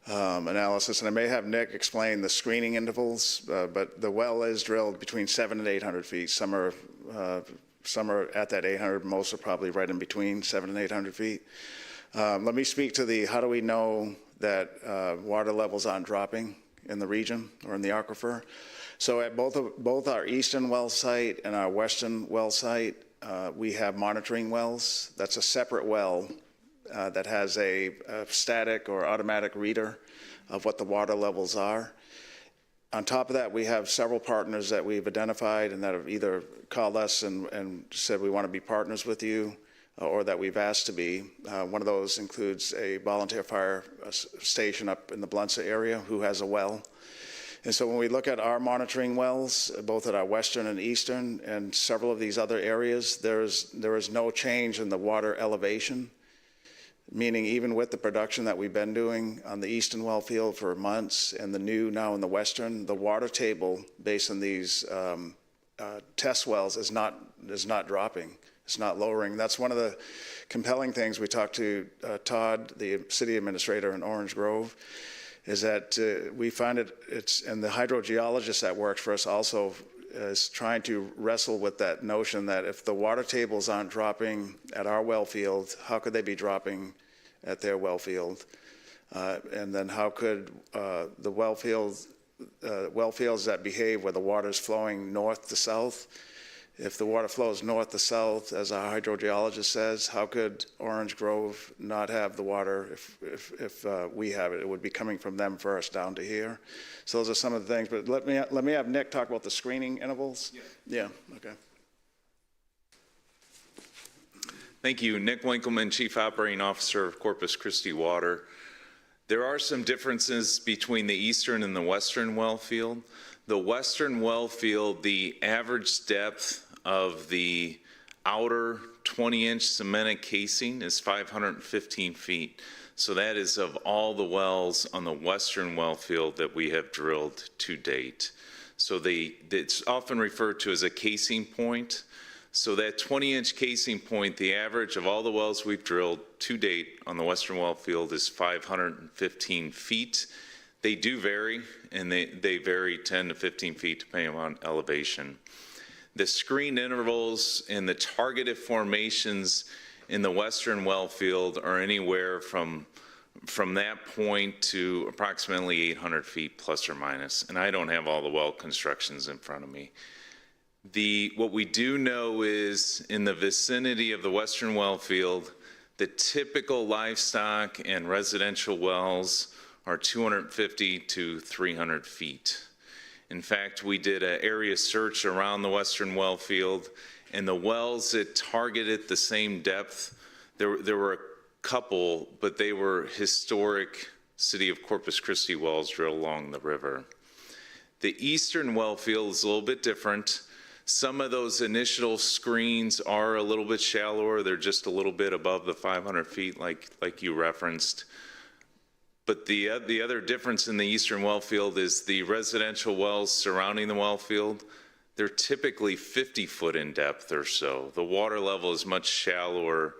analysis. And I may have Nick explain the screening intervals, but the well is drilled between 700 and 800 feet. Some are at that 800. Most are probably right in between 700 and 800 feet. Let me speak to how do we know that water levels aren't dropping in the region or in the aquifer. So at both our eastern well site and our western well site, we have monitoring wells. That's a separate well that has a static or automatic reader of what the water levels are. On top of that, we have several partners that we've identified and that have either called us and said we want to be partners with you, or that we've asked to be. One of those includes a volunteer fire station up in the Bluntza area who has a well. And so when we look at our monitoring wells, both at our western and eastern and several of these other areas, there is no change in the water elevation, meaning even with the production that we've been doing on the eastern well field for months and the new now in the western, the water table based on these test wells is not dropping. It's not lowering. That's one of the compelling things we talked to Todd, the city administrator in Orange Grove, is that we find and the hydrogeologist that works for us also is trying to wrestle with that notion that if the water tables aren't dropping at our well field, how could they be dropping at their well field? And then how could the well fields that behave where the water is flowing north to south, if the water flows north to south, as our hydrogeologist says, how could Orange Grove not have the water if we have it? It would be coming from them first down to here. So those are some of the things. But let me have Nick talk about the screening intervals. Yeah. Okay. Thank you. Nick Winkleman, Chief Operating Officer of Corpus Christi Water. There are some differences between the eastern and the western well field. The western well field, the average depth of the outer 20-inch cemented casing is 515 feet. So that is of all the wells on the western well field that we have drilled to date. So it's often referred to as a casing point. So that 20-inch casing point, the average of all the wells we've drilled to date on the Western Well Field is 515 feet. They do vary, and they vary 10 to 15 feet depending on elevation. The screen intervals and the targeted formations in the Western Well Field are anywhere from that point to approximately 800 feet plus or minus, and I don't have all the well constructions in front of me. What we do know is in the vicinity of the Western Well Field, the typical livestock and residential wells are 250 to 300 feet. In fact, we did an area search around the Western Well Field, and the wells that targeted the same depth, there were a couple, but they were historic City of Corpus Christi wells drilled along the river. The Eastern Well Field is a little bit different. Some of those initial screens are a little bit shallower. They're just a little bit above the 500 feet like you referenced. But the other difference in the Eastern Well Field is the residential wells surrounding the well field, they're typically 50 foot in depth or so. The water level is much shallower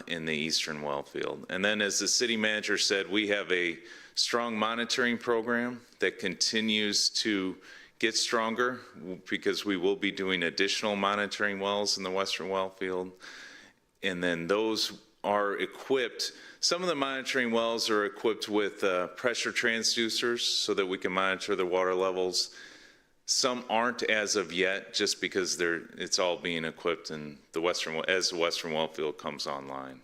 in the Eastern Well Field. And then as the city manager said, we have a strong monitoring program that continues to get stronger because we will be doing additional monitoring wells in the Western Well Field. And then those are equipped. Some of the monitoring wells are equipped with pressure transducers so that we can monitor the water levels. Some aren't as of yet, just because it's all being equipped in as the Western Well Field comes online.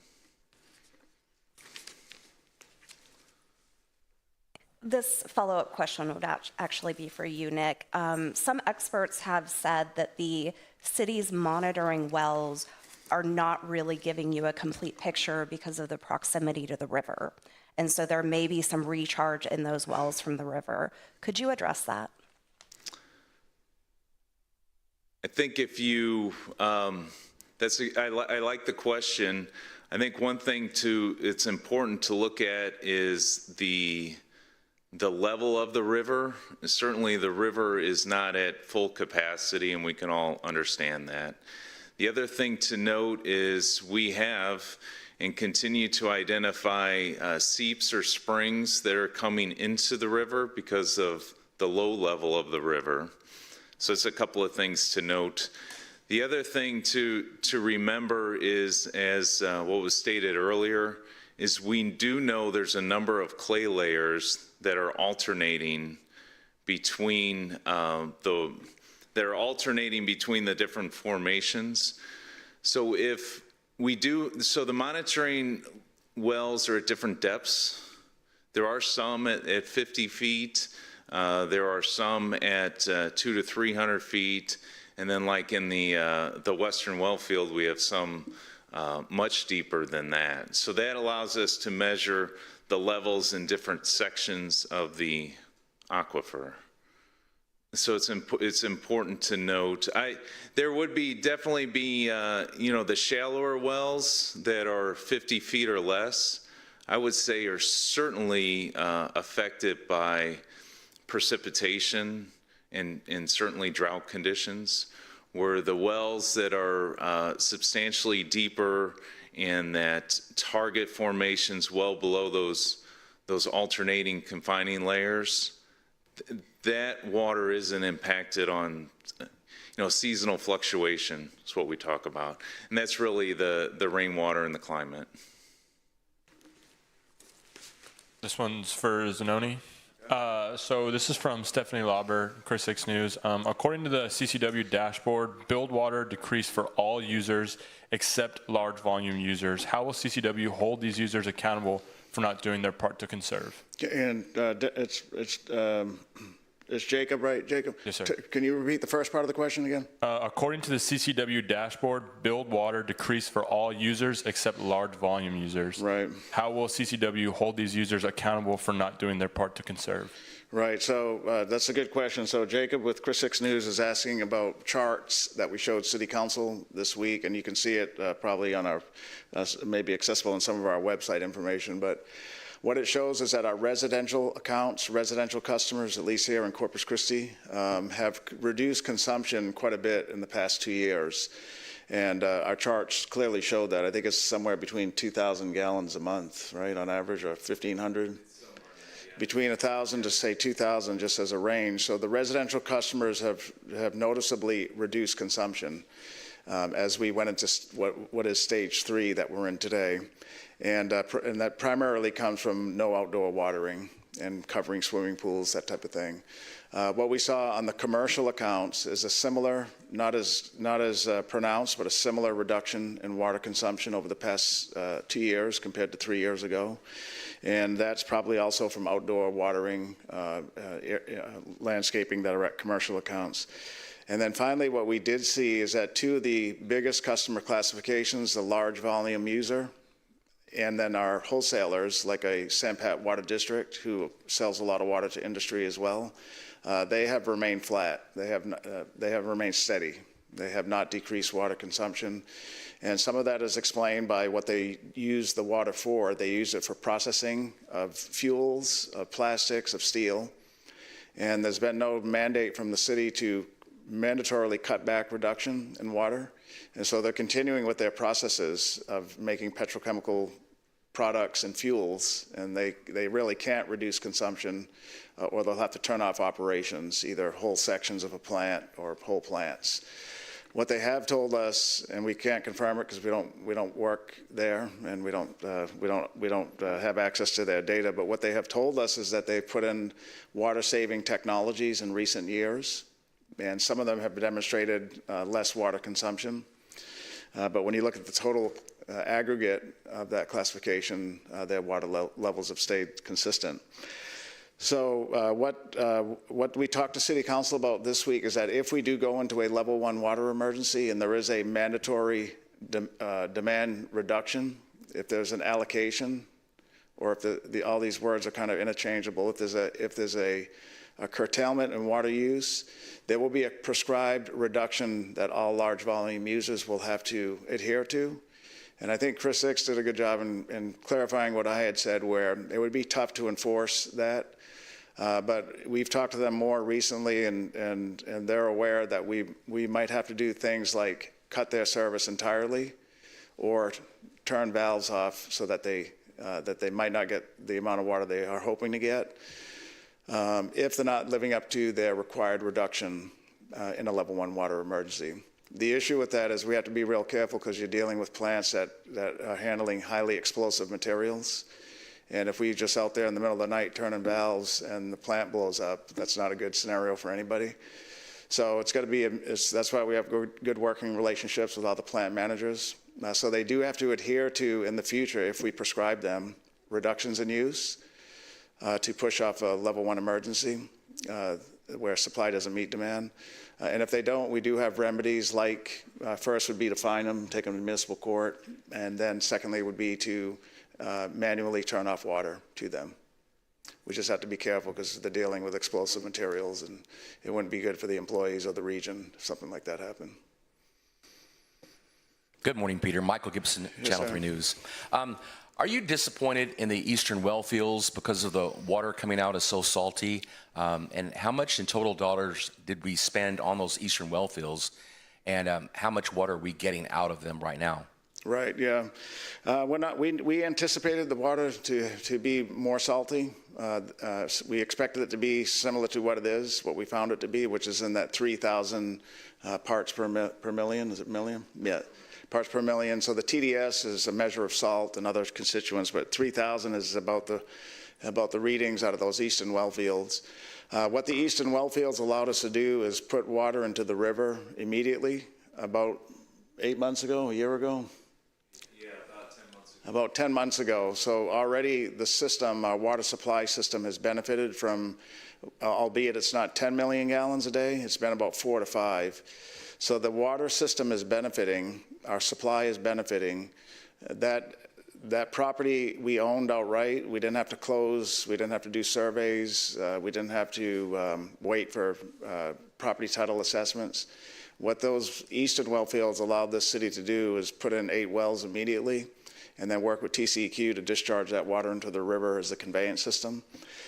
This follow-up question would actually be for you, Nick. Some experts have said that the city's monitoring wells are not really giving you a complete picture because of the proximity to the river. And so there may be some recharge in those wells from the river. Could you address that? I think if you, I like the question. I think one thing it's important to look at is the level of the river. Certainly the river is not at full capacity, and we can all understand that. The other thing to note is we have and continue to identify seeps or springs that are coming into the river because of the low level of the river. So it's a couple of things to note. The other thing to remember is, as what was stated earlier, is we do know there's a number of clay layers that are alternating between the different formations. So the monitoring wells are at different depths. There are some at 50 feet. There are some at 200 to 300 feet. And then like in the Western Well Field, we have some much deeper than that. So that allows us to measure the levels in different sections of the aquifer. So it's important to note. There would definitely be the shallower wells that are 50 feet or less, I would say are certainly affected by precipitation and certainly drought conditions, where the wells that are substantially deeper and that target formations well below those alternating confining layers, that water isn't impacted on seasonal fluctuation is what we talk about. And that's really the rainwater and the climate. This one's for Zanoni. So this is from Stephanie Lauber, Chris 6 News. According to the CCW dashboard, billed water decreased for all users except large volume users. How will CCW hold these users accountable for not doing their part to conserve? And it's Jacob, right? Jacob? Yes, sir. Can you repeat the first part of the question again? According to the CCW dashboard, billed water decreased for all users except large volume users. Right. How will CCW hold these users accountable for not doing their part to conserve? Right, so that's a good question. So Jacob with Chris 6 News is asking about charts that we showed City Council this week, and you can see it probably on our, maybe accessible on some of our website information. But What it shows is that our residential accounts, residential customers, at least here in Corpus Christi, have reduced consumption quite a bit in the past 2 years. And our charts clearly show that. I think it's somewhere between 2,000 gallons a month, right, on average, or 1,500? Between 1,000 to, say, 2,000, just as a range. So the residential customers have noticeably reduced consumption as we went into what is stage 3 that we're in today. And that primarily comes from no outdoor watering and covering swimming pools, that type of thing. What we saw on the commercial accounts is a similar, not as pronounced, but a similar reduction in water consumption over the past 2 years compared to 3 years ago. And that's probably also from outdoor watering, landscaping that are at commercial accounts. And then finally, what we did see is that 2 of the biggest customer classifications, the large volume user, and then our wholesalers, like a Sampat Water District, who sells a lot of water to industry as well, they have remained flat. They have remained steady. They have not decreased water consumption. And some of that is explained by what they use the water for. They use it for processing of fuels, of plastics, of steel. And there's been no mandate from the city to mandatorily cut back reduction in water. And so they're continuing with their processes of making petrochemical products and fuels, and they really can't reduce consumption, or they'll have to turn off operations, either whole sections of a plant or whole plants. What they have told us, and we can't confirm it because we don't work there, and we don't have access to their data, but what they have told us is that they've put in water-saving technologies in recent years, and some of them have demonstrated less water consumption. But when you look at the total aggregate of that classification, their water levels have stayed consistent. So what we talked to City Council about this week is that if we do go into a level 1 water emergency and there is a mandatory demand reduction, if there's an allocation, or if all these words are kind of interchangeable, if there's a curtailment in water use, there will be a prescribed reduction that all large volume users will have to adhere to. And I think Chris Hicks did a good job in clarifying what I had said, where it would be tough to enforce that. But we've talked to them more recently, and they're aware that we might have to do things like cut their service entirely or turn valves off so that they might not get the amount of water they are hoping to get, if they're not living up to their required reduction in a level 1 water emergency. The issue with that is we have to be real careful because you're dealing with plants that are handling highly explosive materials. And if we just out there in the middle of the night turning valves and the plant blows up, that's not a good scenario for anybody. So it's got to be, that's why we have good working relationships with all the plant managers. So they do have to adhere to, in the future, if we prescribe them, reductions in use to push off a level 1 emergency where supply doesn't meet demand. And if they don't, we do have remedies like, first would be to fine them, take them to municipal court, and then secondly would be to manually turn off water to them. We just have to be careful because they're dealing with explosive materials, and it wouldn't be good for the employees or the region if something like that happened. Good morning, Peter. Michael Gibson, Yes, Channel sir. 3 News. Are you disappointed in the eastern well fields because of the water coming out is so salty? And how much in total dollars did we spend on those eastern well fields? And how much water are we getting out of them right now? Right, yeah. We anticipated the water to be more salty. We expected it to be similar to what it is, what we found it to be, which is in that 3,000 parts per million. Is it million? Yeah, parts per million. So the TDS is a measure of salt and other constituents, but 3,000 is about the readings out of those eastern well fields. What the eastern well fields allowed us to do is put water into the river immediately, about 8 months ago, a year ago. About 10 months ago. So already the system, our water supply system, has benefited from, albeit it's not 10 million gallons a day, it's been about 4 to 5. So the water system is benefiting, our supply is benefiting. That property we owned outright. We didn't have to close, we didn't have to do surveys, we didn't have to wait for property title assessments. What those eastern well fields allowed this city to do is put in 8 wells immediately. and then work with TCEQ to discharge that water into the river as a conveyance system.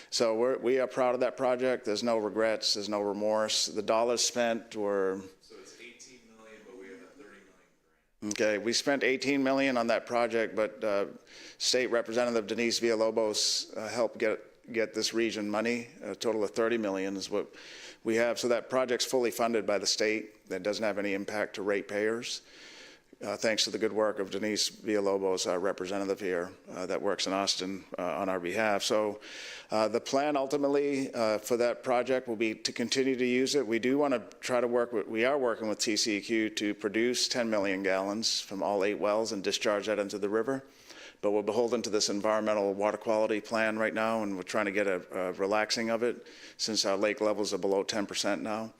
So we are proud of that project. There's no regrets, there's no remorse. The dollars spent were... So it's 18 million, but we have a 30 million grant. Okay, we spent 18 million on that project, but State Representative Denise Villalobos helped get this region money. A total of 30 million is what we have. So that project's fully funded by the state. That doesn't have any impact to ratepayers. Thanks to the good work of Denise Villalobos, our representative here that works in Austin on our behalf. So the plan ultimately for that project will be to continue to use it. We do want to try to we are working with TCEQ to produce 10 million gallons from all 8 wells and discharge that into the river. But we're beholden to this environmental water quality plan right now, and we're trying to get a relaxing of it since our lake levels are below 10% now.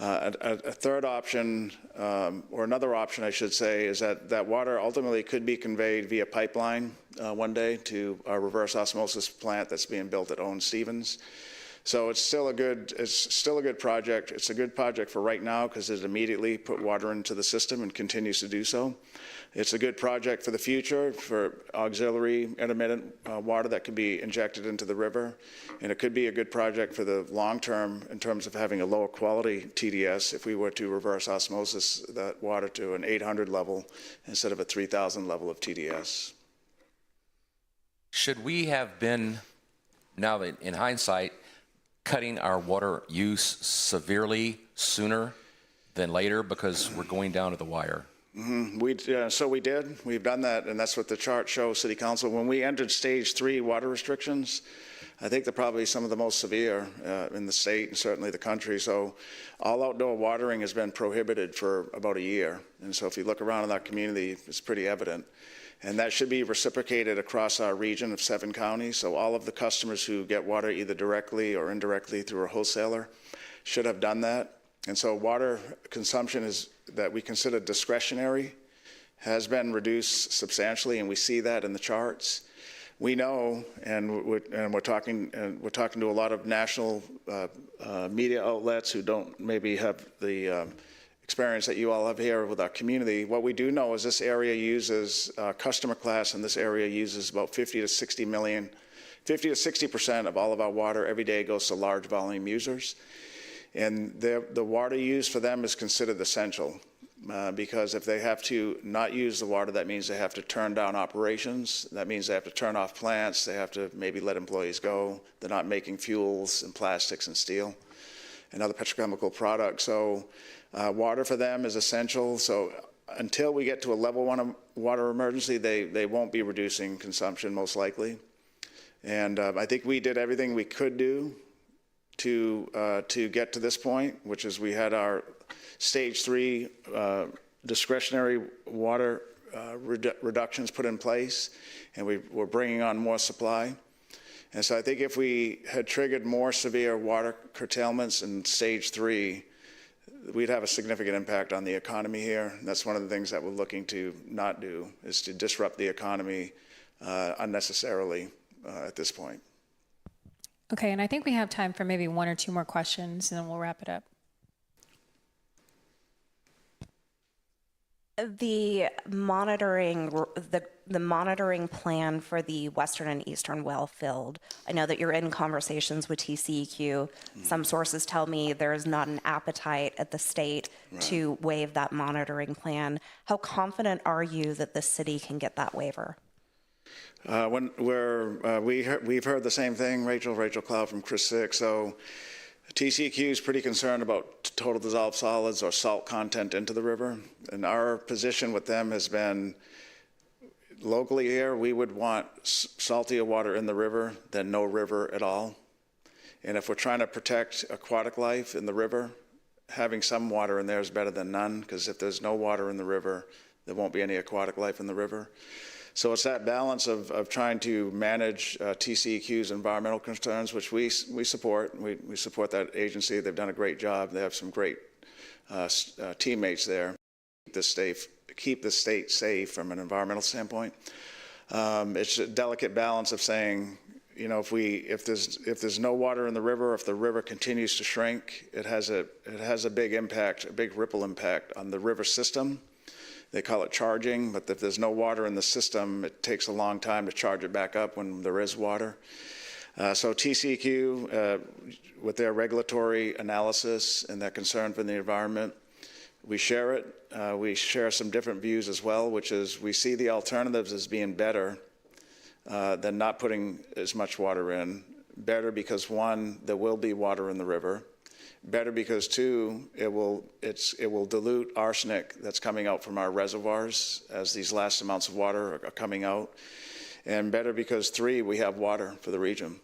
A third option, or another option, I should say, is that water ultimately could be conveyed via pipeline one day to our reverse osmosis plant that's being built at Owen Stevens. So it's still a good project. It's a good project for right now because it immediately put water into the system and continues to do so. It's a good project for the future for auxiliary intermittent water that can be injected into the river. And it could be a good project for the long term in terms of having a lower quality TDS if we were to reverse osmosis that water to an 800 level instead of a 3,000 level of TDS. Should we have been, now that in hindsight, cutting our water use severely sooner than later because we're going down to the wire? So we did. We've done that, and that's what the chart shows, City Council. When we entered stage 3 water restrictions, I think they're probably some of the most severe in the state and certainly the country. So all outdoor watering has been prohibited for about a year. And so if you look around in our community, it's pretty evident. And that should be reciprocated across our region of 7 counties. So all of the customers who get water either directly or indirectly through a wholesaler should have done that. And so water consumption that we consider discretionary has been reduced substantially, and we see that in the charts. We know, and we're talking to a lot of national media outlets who don't maybe have the experience that you all have here with our community. What we do know is this area uses, customer class in this area uses about 50 to 60% of all of our water every day goes to large volume users. And the water used for them is considered essential because if they have to not use the water, that means they have to turn down operations. That means they have to turn off plants. They have to maybe let employees go. They're not making fuels and plastics and steel and other petrochemical products. So water for them is essential. So until we get to a level 1 water emergency, they won't be reducing consumption most likely. And I think we did everything we could do to get to this point, which is we had our stage 3 discretionary water reductions put in place, and we're bringing on more supply. And so I think if we had triggered more severe water curtailments in stage 3, we'd have a significant impact on the economy here. And that's one of the things that we're looking to not do, is to disrupt the economy unnecessarily at this point. Okay, and I think we have time for maybe 1 or 2 more questions, and then we'll wrap it up. The monitoring plan for the western and eastern well field, I know that you're in conversations with TCEQ. Some sources tell me there's not an appetite at the state to waive that monitoring plan. How confident are you that the city can get that waiver? We've heard the same thing, Rachel Cloud from Chris 6. So TCEQ is pretty concerned about total dissolved solids or salt content into the river. And our position with them has been, locally here, we would want saltier water in the river than no river at all. And if we're trying to protect aquatic life in the river, having some water in there is better than none, because if there's no water in the river, there won't be any aquatic life in the river. So it's that balance of trying to manage TCEQ's environmental concerns, which we support. We support that agency. They've done a great job. They have some great teammates there. Keep the state safe from an environmental standpoint. It's a delicate balance of saying, you know, if there's no water in the river, if the river continues to shrink, it has a big impact, a big ripple impact on the river system. They call it charging, but if there's no water in the system, it takes a long time to charge it back up when there is water. So TCEQ, with their regulatory analysis and their concern for the environment, we share it. We share some different views as well, which is we see the alternatives as being better than not putting as much water in. Better because, one, there will be water in the river. Better because, two, it will dilute arsenic that's coming out from our reservoirs as these last amounts of water are coming out. And better because, three, we have water for the region.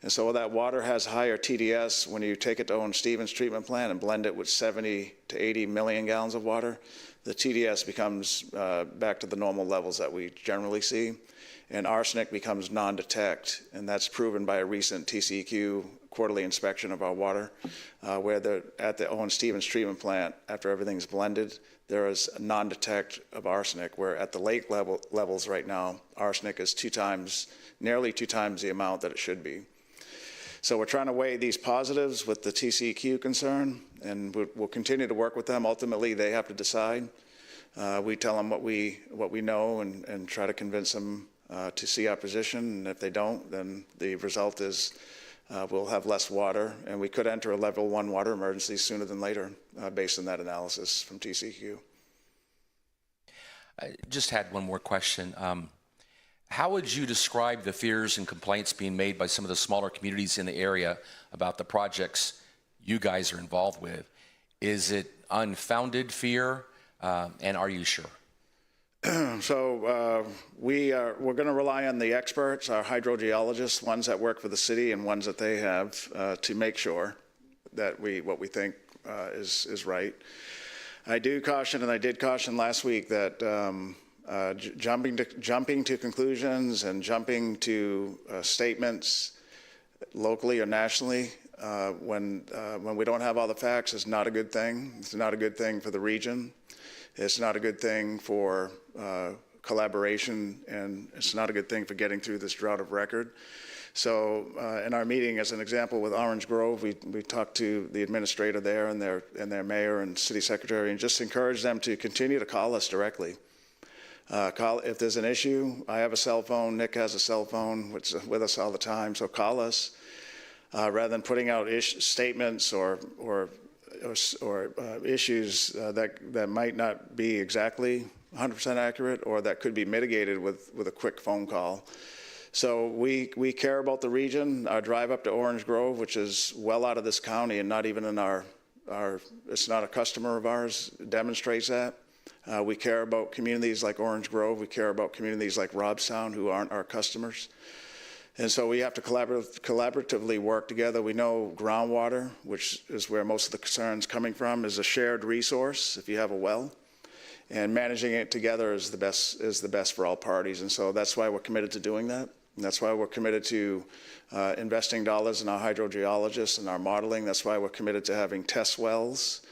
And so that water has higher TDS when you take it to Owen Stevens treatment plant and blend it with 70 to 80 million gallons of water. The TDS becomes back to the normal levels that we generally see, and arsenic becomes non-detect, and that's proven by a recent TCEQ quarterly inspection of our water, where at the Owen Stevens treatment plant, after everything's blended, there is a non-detect of arsenic, where at the lake levels right now, arsenic is nearly two times the amount that it should be. So we're trying to weigh these positives with the TCEQ concern, and we'll continue to work with them. Ultimately, they have to decide. We tell them what we know and try to convince them to see our position, and if they don't, then the result is we'll have less water, and we could enter a level 1 water emergency sooner than later based on that analysis from TCEQ. I just had one more question. How would you describe the fears and complaints being made by some of the smaller communities in the area about the projects you guys are involved with? Is it unfounded fear, and are you sure? So we're going to rely on the experts, our hydrogeologists, ones that work for the city and ones that they have, to make sure that what we think is right. I do caution, and I did caution last week, that jumping to conclusions and jumping to statements locally or nationally when we don't have all the facts is not a good thing. It's not a good thing for the region. It's not a good thing for collaboration, and it's not a good thing for getting through this drought of record. So in our meeting, as an example, with Orange Grove, we talked to the administrator there and their mayor and city secretary, and just encouraged them to continue to call us directly. If there's an issue, I have a cell phone, Nick has a cell phone, which is with us all the time, so call us. Rather than putting out statements or issues that might not be exactly 100% accurate, or that could be mitigated with a quick phone call. So we care about the region. Our drive up to Orange Grove, which is well out of this county and not even in it's not a customer of ours, demonstrates that. We care about communities like Orange Grove. We care about communities like Robstown, who aren't our customers. And so we have to collaboratively work together. We know groundwater, which is where most of the concern's coming from, is a shared resource if you have a well. And managing it together is the best for all parties. And so that's why we're committed to doing that. And that's why we're committed to investing dollars in our hydrogeologists and our modeling. That's why we're committed to having test wells.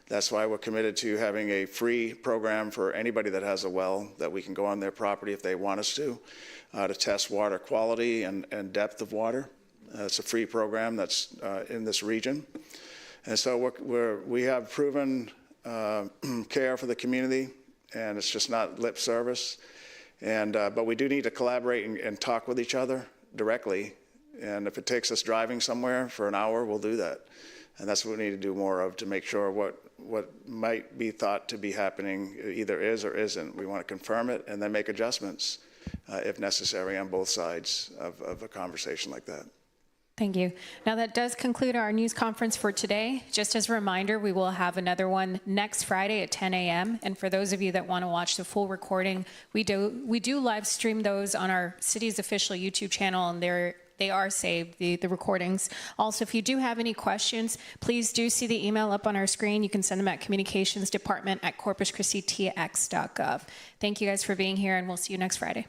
That's why we're committed to having a free program for anybody that has a well that we can go on their property if they want us to test water quality and depth of water. It's a free program that's in this region. And so we have proven care for the community, and it's just not lip service. But we do need to collaborate and talk with each other directly. And if it takes us driving somewhere for an hour, we'll do that. And that's what we need to do more of to make sure what might be thought to be happening either is or isn't. We want to confirm it and then make adjustments if necessary on both sides of a conversation like that. Thank you. Now that does conclude our news conference for today. Just as a reminder, we will have another one next Friday at 10 a.m. And for those of you that want to watch the full recording, we do live stream those on our city's official YouTube channel, and they are saved, the recordings. Also, if you do have any questions, please do see the email up on our screen. You can send them at communicationsdepartment@corpuschristitx.gov. Thank you guys for being here, and we'll see you next Friday.